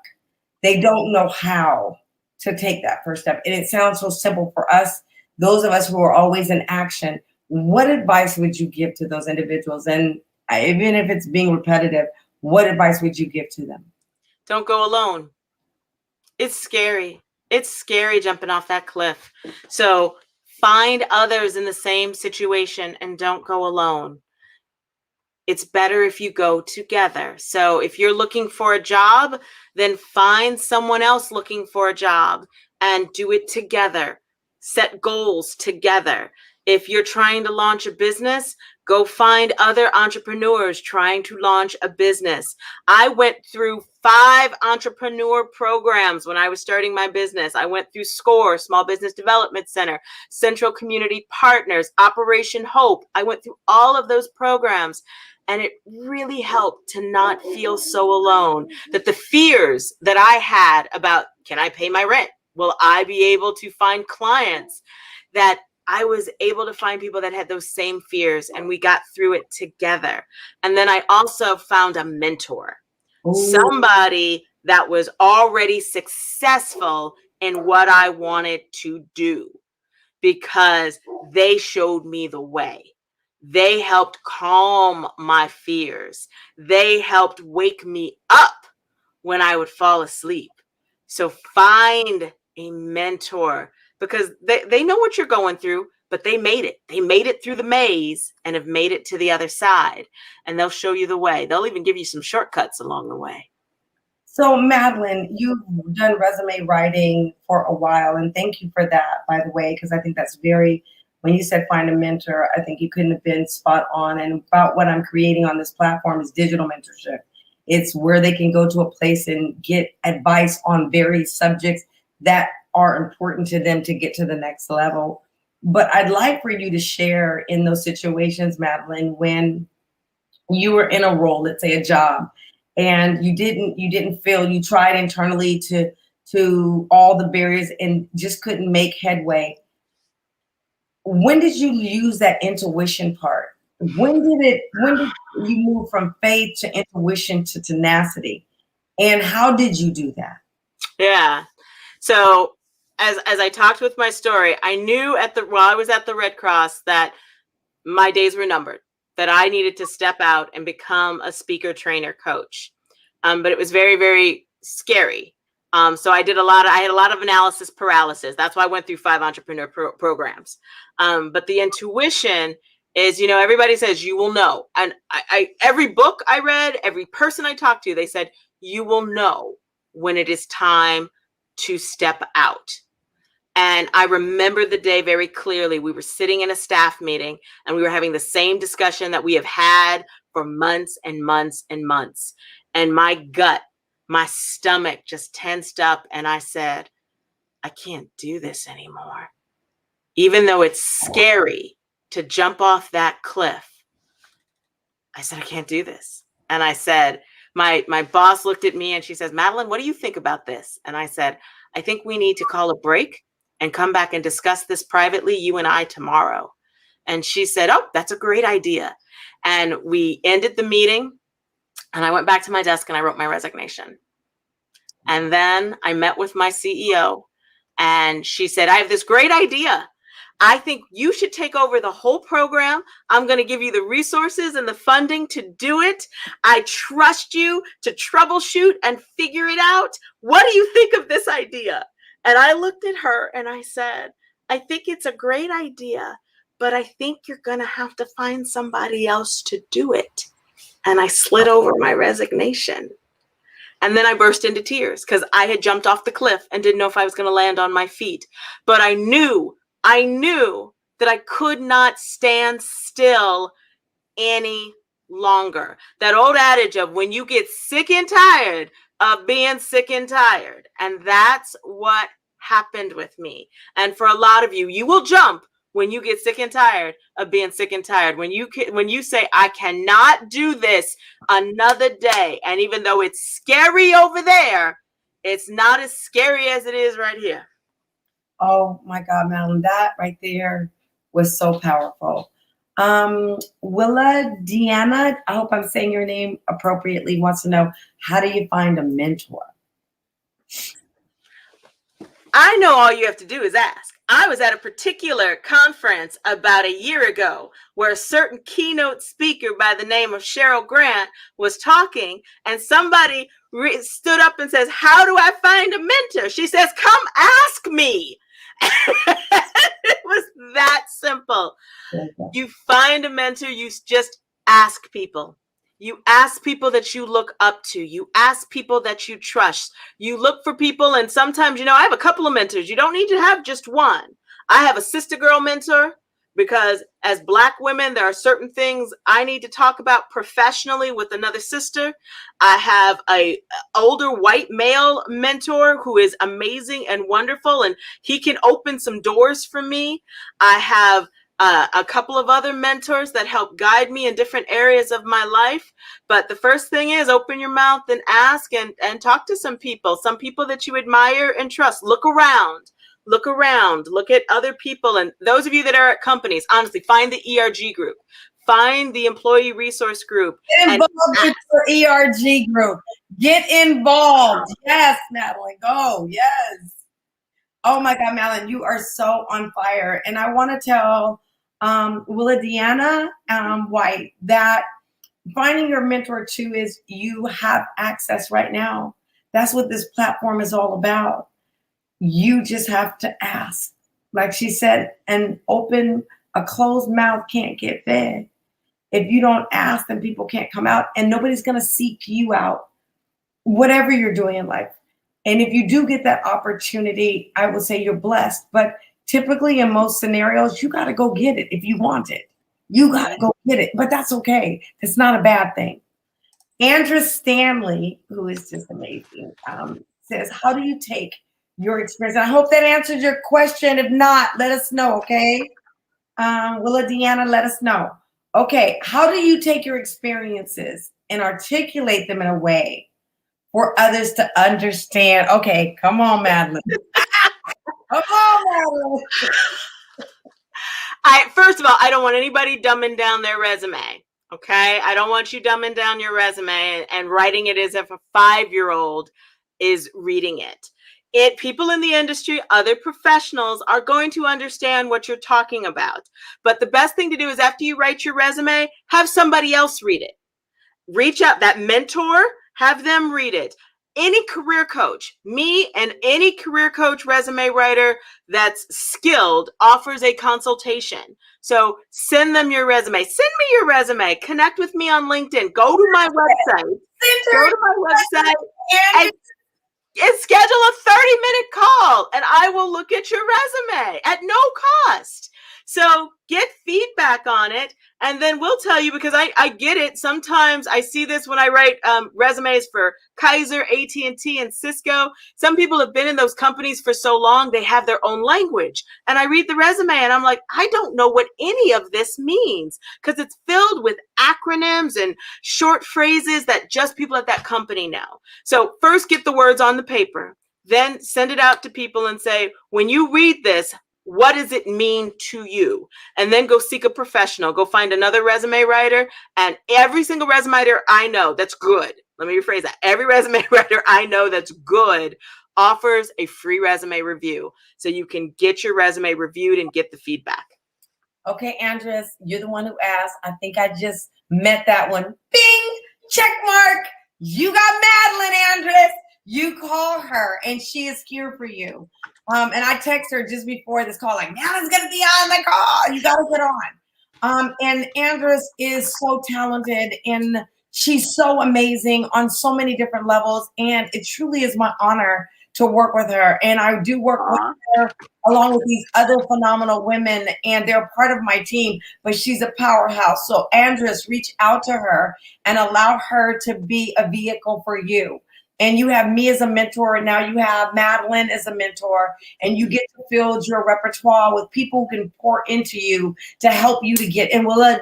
They don't know how to take that first step. And it sounds so simple for us, those of us who are always in action. What advice would you give to those individuals? And even if it's being repetitive, what advice would you give to them? Don't go alone. It's scary. It's scary jumping off that cliff. So find others in the same situation and don't go alone. It's better if you go together. So if you're looking for a job, then find someone else looking for a job and do it together. Set goals together. If you're trying to launch a business, go find other entrepreneurs trying to launch a business. I went through 5 entrepreneur programs when I was starting my business. I went through SCORE, Small Business Development Center, Central Community Partners, Operation Hope. I went through all of those programs. And it really helped to not feel so alone, that the fears that I had about, can I pay my rent? Will I be able to find clients? That I was able to find people that had those same fears, and we got through it together. And then I also found a mentor, somebody that was already successful in what I wanted to do, because they showed me the way. They helped calm my fears. They helped wake me up when I would fall asleep. So find a mentor, because they know what you're going through, but they made it. They made it through the maze and have made it to the other side. And they'll show you the way. They'll even give you some shortcuts along the way. So Madelyn, you've done resume writing for a while, and thank you for that, by the way, because I think that's very, when you said find a mentor, I think you couldn't have been spot on. And about what I'm creating on this platform is digital mentorship. It's where they can go to a place and get advice on various subjects that are important to them to get to the next level. But I'd like for you to share in those situations, Madelyn, when you were in a role, let's say a job, and you didn't feel, you tried internally to all the barriers and just couldn't make headway. When did you use that intuition part? When did you move from faith to intuition to tenacity? And how did you do that? Yeah. So as I talked with my story, I knew while I was at the Red Cross that my days were numbered, that I needed to step out and become a speaker, trainer, coach. But it was very, very scary. So I had a lot of analysis paralysis. That's why I went through 5 entrepreneur programs. But the intuition is, you know, everybody says you will know. And every book I read, every person I talked to, they said, you will know when it is time to step out. And I remember the day very clearly. We were sitting in a staff meeting and we were having the same discussion that we have had for months and months and months. And my gut, my stomach just tensed up. And I said, I can't do this anymore. Even though it's scary to jump off that cliff, I said, I can't do this. And I said, my boss looked at me and she says, Madelyn, what do you think about this? And I said, I think we need to call a break and come back and discuss this privately, you and I, tomorrow. And she said, oh, that's a great idea. And we ended the meeting and I went back to my desk and I wrote my resignation. And then I met with my CEO and she said, I have this great idea. I think you should take over the whole program. I'm going to give you the resources and the funding to do it. I trust you to troubleshoot and figure it out. What do you think of this idea? And I looked at her and I said, I think it's a great idea, but I think you're going to have to find somebody else to do it. And I slid over my resignation. And then I burst into tears because I had jumped off the cliff and didn't know if I was going to land on my feet. But I knew that I could not stand still any longer. That old adage of when you get sick and tired of being sick and tired. And that's what happened with me. And for a lot of you, you will jump when you get sick and tired of being sick and tired. When you say, I cannot do this another day. And even though it's scary over there, it's not as scary as it is right here. Oh my God, Madelyn, that right there was so powerful. Willa Deanna, I hope I'm saying your name appropriately, wants to know, how do you find a mentor? I know all you have to do is ask. I was at a particular conference about a year ago where a certain keynote speaker by the name of Cheryl Grant was talking, and somebody stood up and says, how do I find a mentor? She says, come ask me. It was that simple. You find a mentor, you just ask people. You ask people that you look up to. You ask people that you trust. You look for people, and sometimes, I have a couple of mentors. You don't need to have just one. I have a sister girl mentor because as Black women, there are certain things I need to talk about professionally with another sister. I have a older white male mentor who is amazing and wonderful, and he can open some doors for me. I have a couple of other mentors that help guide me in different areas of my life. But the first thing is open your mouth and ask and talk to some people that you admire and trust. Look around, look at other people. And those of you that are at companies, honestly, find the ERG group, find the employee resource group. Get involved with the ERG group. Get involved. Yes, Madelyn, go. Yes. Oh my God, Madelyn, you are so on fire. And I want to tell Willa Deanna White that finding your mentor too is you have access right now. That's what this platform is all about. You just have to ask. Like she said, an closed mouth can't get fed. If you don't ask, then people can't come out, and nobody's going to seek you out, whatever you're doing in life. And if you do get that opportunity, I will say you're blessed. But typically in most scenarios, you got to go get it if you want it. You got to go get it. But that's okay. It's not a bad thing. Andra Stanley, who is just amazing, says, how do you take your experience? I hope that answers your question. If not, let us know, okay? Willa Deanna, let us know. Okay, how do you take your experiences and articulate them in a way for others to understand? Okay, come on, Madelyn. Come on, Madelyn. First of all, I don't want anybody dumbing down their resume, okay? I don't want you dumbing down your resume and writing it as if a 5-year-old is reading it. People in the industry, other professionals are going to understand what you're talking about. But the best thing to do is after you write your resume, have somebody else read it. Reach out, that mentor, have them read it. Any career coach, me and any career coach resume writer that's skilled offers a consultation. So send them your resume. Send me your resume. Connect with me on LinkedIn. Go to my website. And schedule a 30-minute call, and I will look at your resume at no cost. So get feedback on it, and then we'll tell you, because I get it. Sometimes I see this when I write resumes for Kaiser, AT&T, and Cisco. Some people have been in those companies for so long, they have their own language. And I read the resume, and I'm like, I don't know what any of this means, because it's filled with acronyms and short phrases that just people at that company know. So first get the words on the paper, then send it out to people and say, when you read this, what does it mean to you? And then go seek a professional. Go find another resume writer. And every single resume writer I know that's good, let me rephrase that. Every resume writer I know that's good offers a free resume review so you can get your resume reviewed and get the feedback. Okay, Andres, you're the one who asked. I think I just met that one. Bing! Check mark! You got Madelyn, Andres. You call her, and she is here for you. And I text her just before this call, like, Madelyn's going to be on the call. You got to get on. And Andres is so talented, and she's so amazing on so many different levels. And it truly is my honor to work with her. And I do work with her along with these other phenomenal women, and they're part of my team, but she's a powerhouse. So Andres, reach out to her and allow her to be a vehicle for you. And you have me as a mentor, and now you have Madelyn as a mentor, and you get to build your repertoire with people who can pour into you to help you to get. And Willa,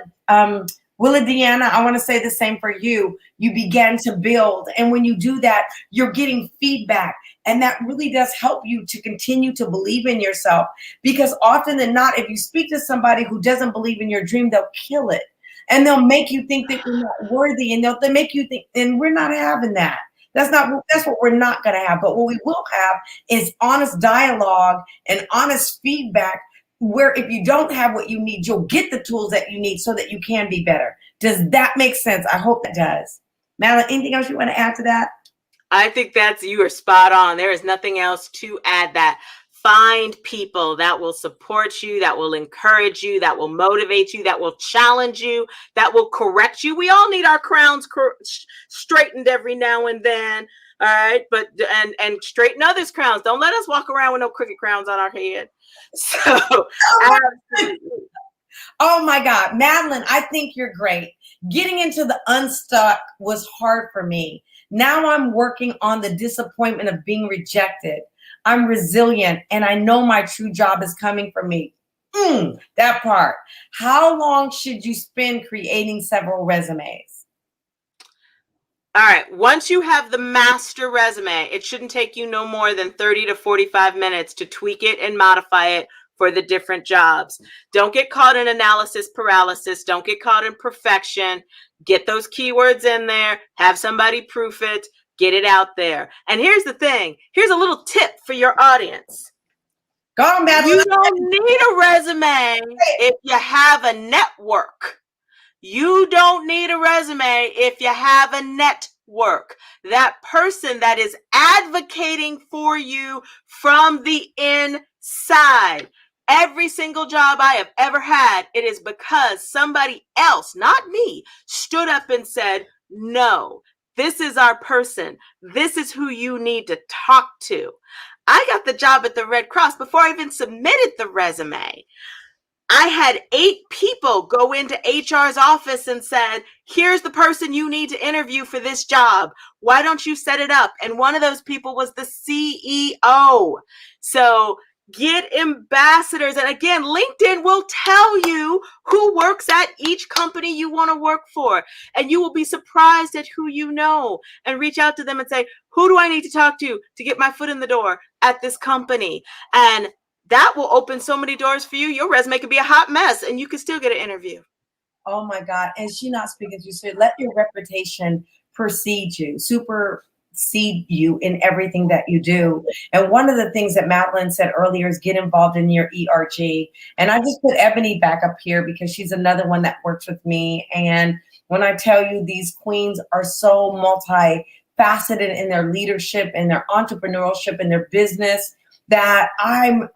Deanna, I want to say the same for you. You begin to build, and when you do that, you're getting feedback, and that really does help you to continue to believe in yourself. Because often than not, if you speak to somebody who doesn't believe in your dream, they'll kill it, and they'll make you think that you're not worthy, and they'll make you think. And we're not having that. That's what we're not going to have. But what we will have is honest dialogue and honest feedback, where if you don't have what you need, you'll get the tools that you need so that you can be better. Does that make sense? I hope it does. Madelyn, anything else you want to add to that? I think you are spot on. There is nothing else to add. That find people that will support you, that will encourage you, that will motivate you, that will challenge you, that will correct you. We all need our crowns straightened every now and then. All right. But and straighten others' crowns. Don't let us walk around with no crooked crowns on our head. So oh my God, Madelyn, I think you're great. Getting into the unstuck was hard for me. Now I'm working on the disappointment of being rejected. I'm resilient, and I know my true job is coming for me. That part. How long should you spend creating several resumes? All right. Once you have the master resume, it shouldn't take you no more than 30 to 45 minutes to tweak it and modify it for the different jobs. Don't get caught in analysis paralysis. Don't get caught in perfection. Get those keywords in there. Have somebody proof it. Get it out there. And here's the thing. Here's a little tip for your audience. Go on, Madelyn. You don't need a resume if you have a network. You don't need a resume if you have a network. That person that is advocating for you from the inside. Every single job I have ever had, it is because somebody else, not me, stood up and said, no, this is our person. This is who you need to talk to. I got the job at the Red Cross before I even submitted the resume. I had 8 people go into HR's office and said, here's the person you need to interview for this job. Why don't you set it up? And one of those people was the CEO. So get ambassadors. And again, LinkedIn will tell you who works at each company you want to work for. And you will be surprised at who you know, and reach out to them and say, who do I need to talk to get my foot in the door at this company? And that will open so many doors for you. Your resume could be a hot mess and you can still get an interview. Oh my God. And she's not speaking to you. So let your reputation precede you, supersede you in everything that you do. And one of the things that Madelyn said earlier is get involved in your ERG. And I just put Ebony back up here because she's another one that works with me. And when I tell you, these queens are so multifaceted in their leadership and their entrepreneurship and their business, that I'm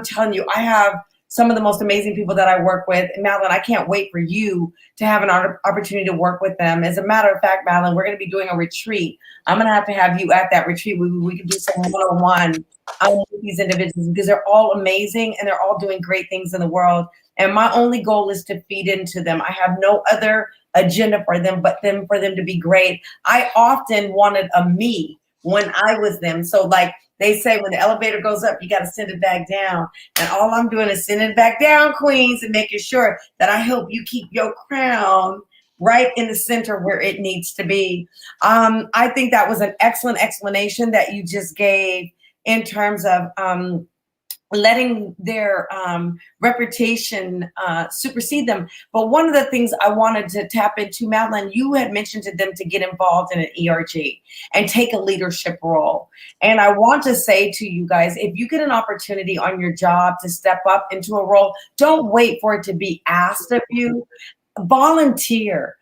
telling you, I have some of the most amazing people that I work with. And Madelyn, I can't wait for you to have an opportunity to work with them. As a matter of fact, Madelyn, we're going to be doing a retreat. I'm going to have you at that retreat. We can do some one-on-one with these individuals because they're all amazing and they're all doing great things in the world. And my only goal is to feed into them. I have no other agenda for them but for them to be great. I often wanted a me when I was them. So like they say, when the elevator goes up, you got to send it back down. And all I'm doing is sending it back down, queens, and making sure that I help you keep your crown right in the center where it needs to be. I think that was an excellent explanation that you just gave in terms of letting their reputation supersede them. But one of the things I wanted to tap into, Madelyn, you had mentioned to them to get involved in an ERG and take a leadership role. And I want to say to you guys, if you get an opportunity on your job to step up into a role, don't wait for it to be asked of you. Volunteer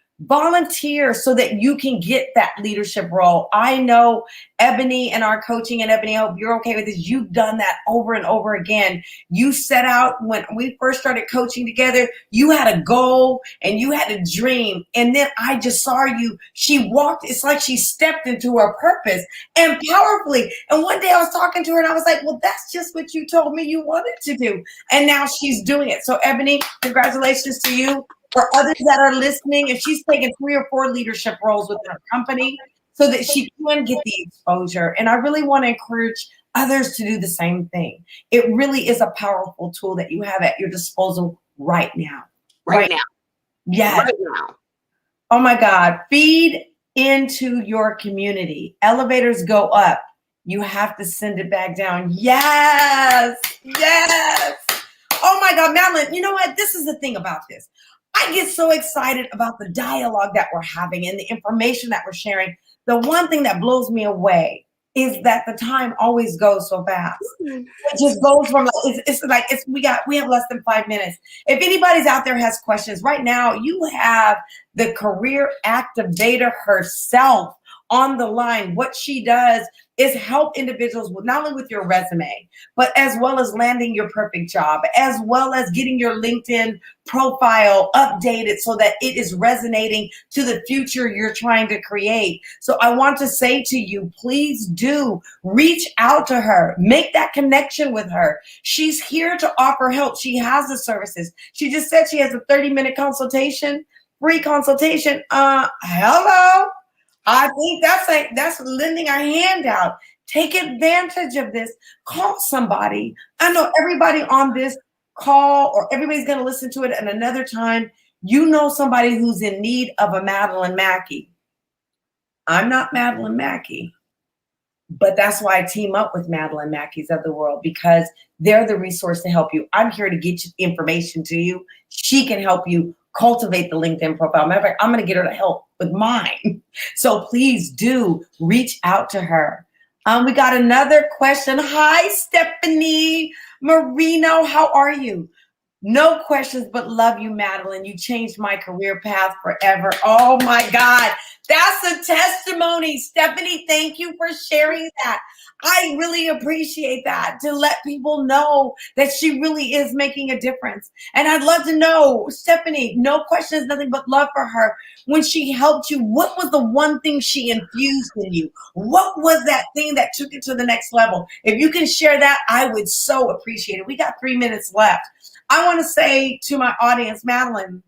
so that you can get that leadership role. I know Ebony and our coaching, and Ebony, I hope you're okay with this. You've done that over and over again. You set out when we first started coaching together, you had a goal and you had a dream. And then I just saw you. She walked, it's like she stepped into her purpose and powerfully. And one day I was talking to her and I was like, well, that's just what you told me you wanted to do. And now she's doing it. So Ebony, congratulations to you. For others that are listening, if she's taken 3 or 4 leadership roles within her company so that she can get the exposure. And I really want to encourage others to do the same thing. It really is a powerful tool that you have at your disposal right now. Right now. Yes. Right now. Oh my God. Feed into your community. Elevators go up. You have to send it back down. Yes. Yes. Oh my God, Madelyn, you know what? This is the thing about this. I get so excited about the dialogue that we're having and the information that we're sharing. The one thing that blows me away is that the time always goes so fast. It just goes from we have less than 5 minutes. If anybody's out there has questions right now, you have the career activator herself on the line. What she does is help individuals with not only with your resume, but as well as landing your perfect job, as well as getting your LinkedIn profile updated so that it is resonating to the future you're trying to create. So I want to say to you, please do reach out to her, make that connection with her. She's here to offer help. She has the services. She just said she has a 30-minute consultation, free consultation. Hello. I think that's lending a hand out. Take advantage of this. Call somebody. I know everybody on this call or everybody's going to listen to it at another time. You know somebody who's in need of a Madelyn Mackie. I'm not Madelyn Mackie, but that's why I team up with Madelyn Mackies of the world, because they're the resource to help you. I'm here to get information to you. She can help you cultivate the LinkedIn profile. Matter of fact, I'm going to get her to help with mine. So please do reach out to her. We got another question. Hi, Stephanie Marino. How are you? No questions, but love you, Madelyn. You changed my career path forever. Oh my God. That's a testimony. Stephanie, thank you for sharing that. I really appreciate that, to let people know that she really is making a difference. And I'd love to know, Stephanie, no questions, nothing but love for her. When she helped you, what was the one thing she infused in you? What was that thing that took it to the next level? If you can share that, I would so appreciate it. We got 3 minutes left. I want to say to my audience, Madelyn,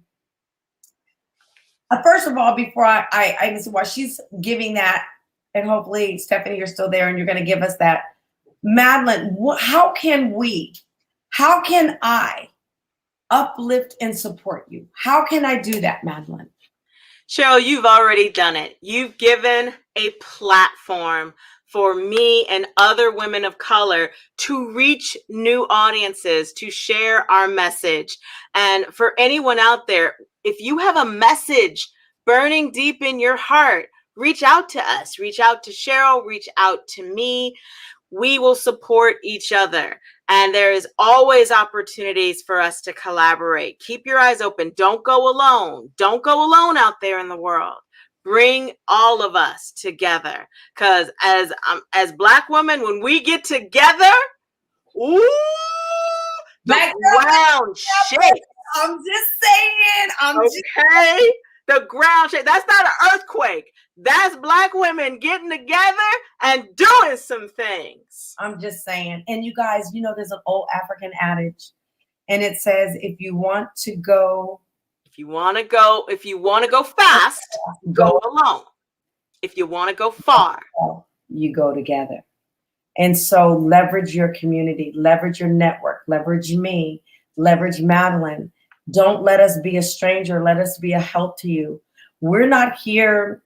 first of all, before I listen, while she's giving that, and hopefully, Stephanie, you're still there and you're going to give us that. Madelyn, how can I uplift and support you? How can I do that, Madelyn? Cheryl, you've already done it. You've given a platform for me and other women of color to reach new audiences, to share our message. And for anyone out there, if you have a message burning deep in your heart, reach out to us, reach out to Cheryl, reach out to me. We will support each other. And there is always opportunities for us to collaborate. Keep your eyes open. Don't go alone. Don't go alone out there in the world. Bring all of us together. Because as Black women, when we get together, ooh, the ground shakes. I'm just saying. Okay? The ground shakes. That's not an earthquake. That's Black women getting together and doing some things. I'm just saying. And you guys, you know, there's an old African adage, and it says, if you want to go fast, go alone. If you want to go far, you go together. And so leverage your community, leverage your network, leverage me, leverage Madelyn. Don't let us be a stranger. Let us be a help to you. We're here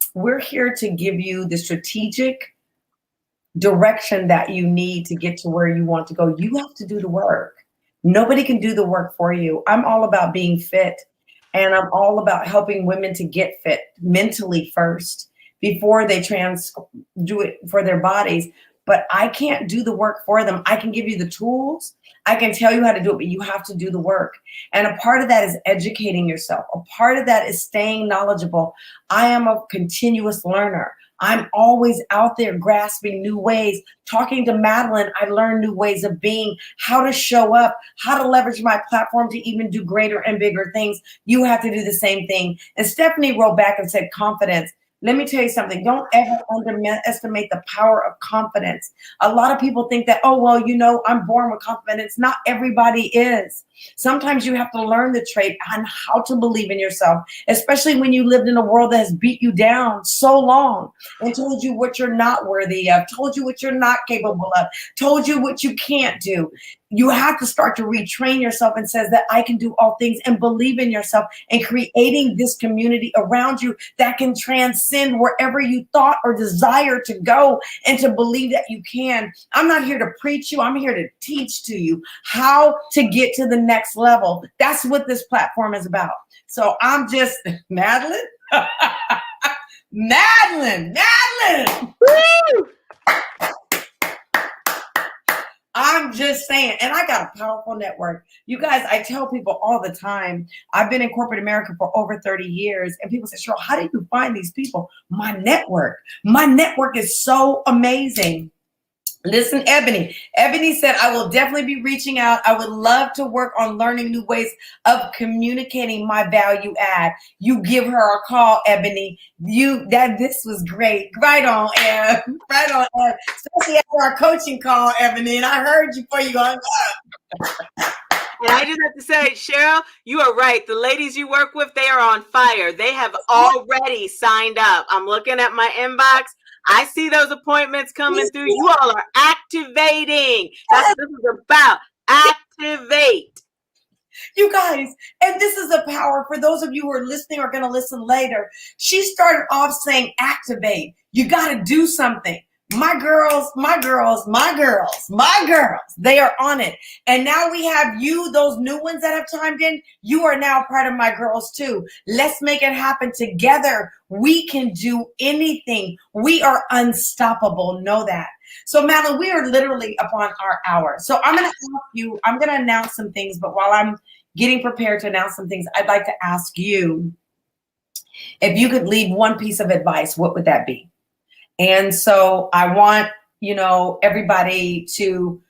to give you the strategic direction that you need to get to where you want to go. You have to do the work. Nobody can do the work for you. I'm all about being fit, and I'm all about helping women to get fit mentally first before they do it for their bodies. But I can't do the work for them. I can give you the tools. I can tell you how to do it, but you have to do the work. And a part of that is educating yourself. A part of that is staying knowledgeable. I am a continuous learner. I'm always out there grasping new ways. Talking to Madelyn, I learned new ways of being, how to show up, how to leverage my platform to even do greater and bigger things. You have to do the same thing. And Stephanie wrote back and said, confidence. Let me tell you something. Don't ever underestimate the power of confidence. A lot of people think that, oh, well, you know, I'm born with confidence. Not everybody is. Sometimes you have to learn the trait on how to believe in yourself, especially when you lived in a world that has beat you down so long and told you what you're not worthy of, told you what you're not capable of, told you what you can't do. You have to start to retrain yourself and says that I can do all things, and believe in yourself and creating this community around you that can transcend wherever you thought or desire to go, and to believe that you can. I'm not here to preach you. I'm here to teach to you how to get to the next level. That's what this platform is about. So I'm just Madelyn. Madelyn. Woo! I'm just saying, and I got a powerful network. You guys, I tell people all the time, I've been in corporate America for over 30 years, and people say, Cheryl, how do you find these people? My network is so amazing. Listen, Ebony. Ebony said, I will definitely be reaching out. I would love to work on learning new ways of communicating my value add. You give her a call, Ebony. This was great. Right on, Eb. Right on, Eb. Especially after our coaching call, Ebony. And I heard you before you hung up. And I just have to say, Cheryl, you are right. The ladies you work with, they are on fire. They have already signed up. I'm looking at my inbox. I see those appointments coming through. You all are activating. That's what this is about. Activate. You guys, and this is the power for those of you who are listening or going to listen later. She started off saying activate. You got to do something. My girls, they are on it. And now we have you, those new ones that have chimed in. You are now part of my girls too. Let's make it happen together. We can do anything. We are unstoppable. Know that. So Madelyn, we are literally upon our hour. So I'm going to ask you, I'm going to announce some things, but while I'm getting prepared to announce some things, I'd like to ask you, if you could leave one piece of advice, what would that be? And so I want, everybody to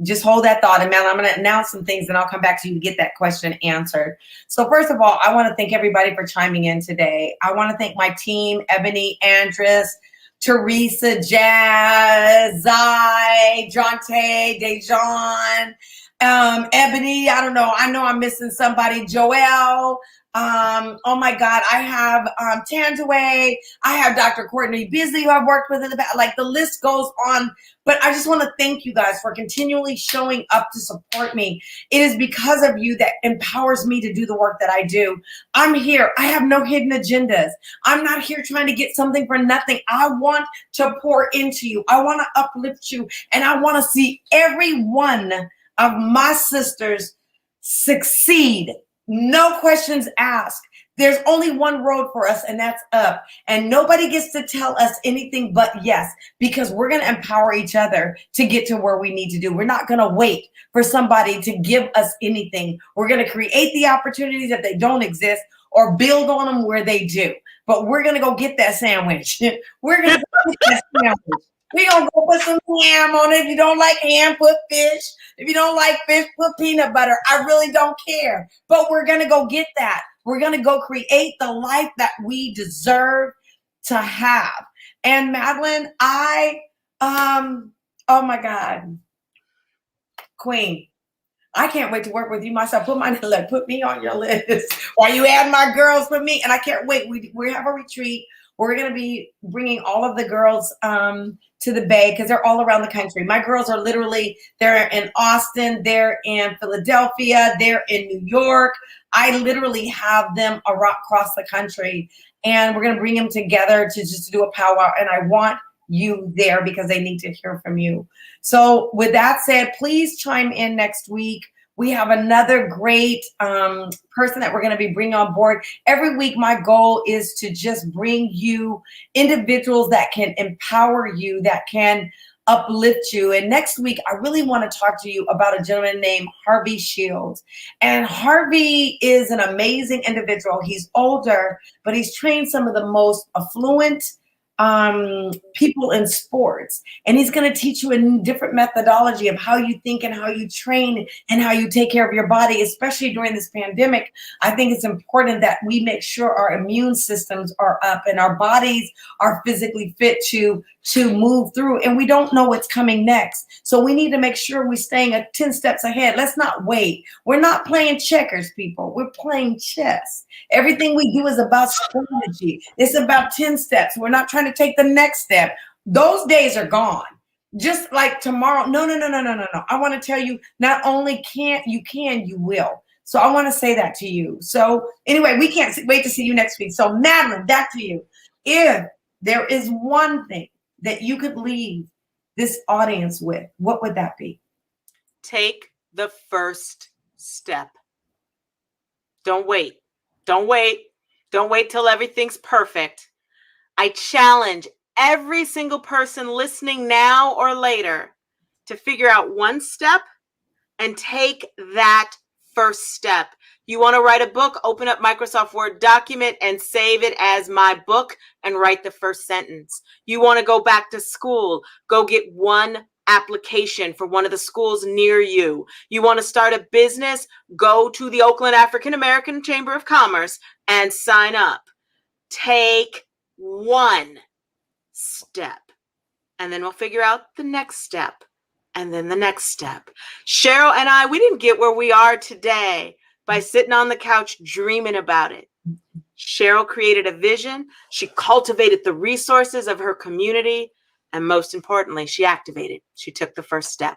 just hold that thought. And Madelyn, I'm going to announce some things, and I'll come back to you to get that question answered. So first of all, I want to thank everybody for chiming in today. I want to thank my team, Ebony, Andres, Teresa, Jazz, Zai, Jonte, Dejan, Ebony. I don't know. I know I'm missing somebody. Joelle. Oh my God, I have Tantaway, I have Dr. Courtney Bisley, who I've worked with in the past. Like, the list goes on. But I just want to thank you guys for continually showing up to support me. It is because of you that empowers me to do the work that I do. I'm here. I have no hidden agendas. I'm not here trying to get something for nothing. I want to pour into you. I want to uplift you. And I want to see every one of my sisters succeed. No questions asked. There's only one road for us, and that's up. And nobody gets to tell us anything but yes, because we're going to empower each other to get to where we need to do. We're not going to wait for somebody to give us anything. We're going to create the opportunities that they don't exist, or build on them where they do. But we're going to go get that sandwich. We're going to go get that sandwich. We're going to go put some ham on it. If you don't like ham, put fish. If you don't like fish, put peanut butter. I really don't care. But we're going to go get that. We're going to go create the life that we deserve to have. And Madelyn, oh my God, Queen, I can't wait to work with you myself. Put me on your list. While you add my girls with me, and I can't wait. We have a retreat. We're going to be bringing all of the girls to the Bay, because they're all around the country. My girls are they're in Austin, they're in Philadelphia, they're in New York. I literally have them across the country, and we're going to bring them together to do a powwow. And I want you there because they need to hear from you. So with that said, please chime in next week. We have another great person that we're going to be bringing on board. Every week, my goal is to just bring you individuals that can empower you, that can uplift you. And next week, I really want to talk to you about a gentleman named Harvey Shields. And Harvey is an amazing individual. He's older, but he's trained some of the most affluent people in sports, and he's going to teach you a different methodology of how you think and how you train and how you take care of your body, especially during this pandemic. I think it's important that we make sure our immune systems are up and our bodies are physically fit to move through, and we don't know what's coming next. So we need to make sure we're staying 10 steps ahead. Let's not wait. We're not playing checkers, people. We're playing chess. Everything we do is about strategy. It's about 10 steps. We're not trying to take the next step. Those days are gone. Just like tomorrow. No. I want to tell you, not only you will. So I want to say that to you. So anyway, we can't wait to see you next week. So Madelyn, back to you. If there is one thing that you could leave this audience with, what would that be? Take the first step. Don't wait. Don't wait. Don't wait till everything's perfect. I challenge every single person listening now or later to figure out one step and take that first step. You want to write a book, open up Microsoft Word document and save it as my book and write the first sentence. You want to go back to school, go get one application for one of the schools near you. You want to start a business, go to the Oakland African American Chamber of Commerce and sign up. Take one step, and then we'll figure out the next step, and then the next step. Cheryl and I, we didn't get where we are today by sitting on the couch dreaming about it. Cheryl created a vision. She cultivated the resources of her community. And most importantly, she activated. She took the first step.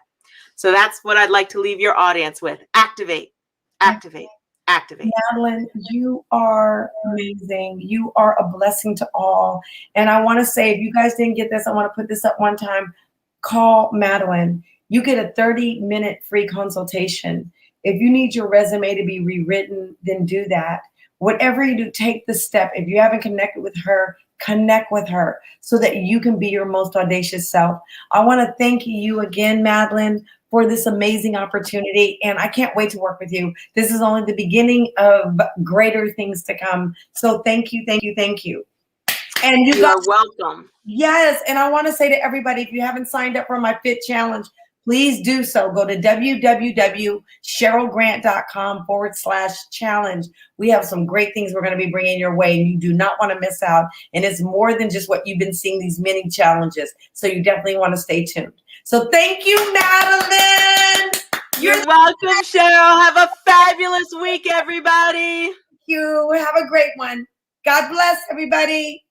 So that's what I'd like to leave your audience with. Activate, activate, activate. Madelyn, you are amazing. You are a blessing to all. And I want to say, if you guys didn't get this, I want to put this up one time. Call Madelyn. You get a 30-minute free consultation. If you need your resume to be rewritten, then do that. Whatever you do, take the step. If you haven't connected with her, connect with her so that you can be your most audacious self. I want to thank you again, Madelyn, for this amazing opportunity. And I can't wait to work with you. This is only the beginning of greater things to come. So thank you, thank you, thank you. And you are welcome. Yes. And I want to say to everybody, if you haven't signed up for my Fit Challenge, please do so. Go to www.cherylgrant.com/challenge. We have some great things we're going to be bringing your way, and you do not want to miss out. And it's more than just what you've been seeing, these mini challenges. So you definitely want to stay tuned. So thank you, Madelyn. You're welcome, Cheryl. Have a fabulous week, everybody. Thank you. Have a great one. God bless everybody.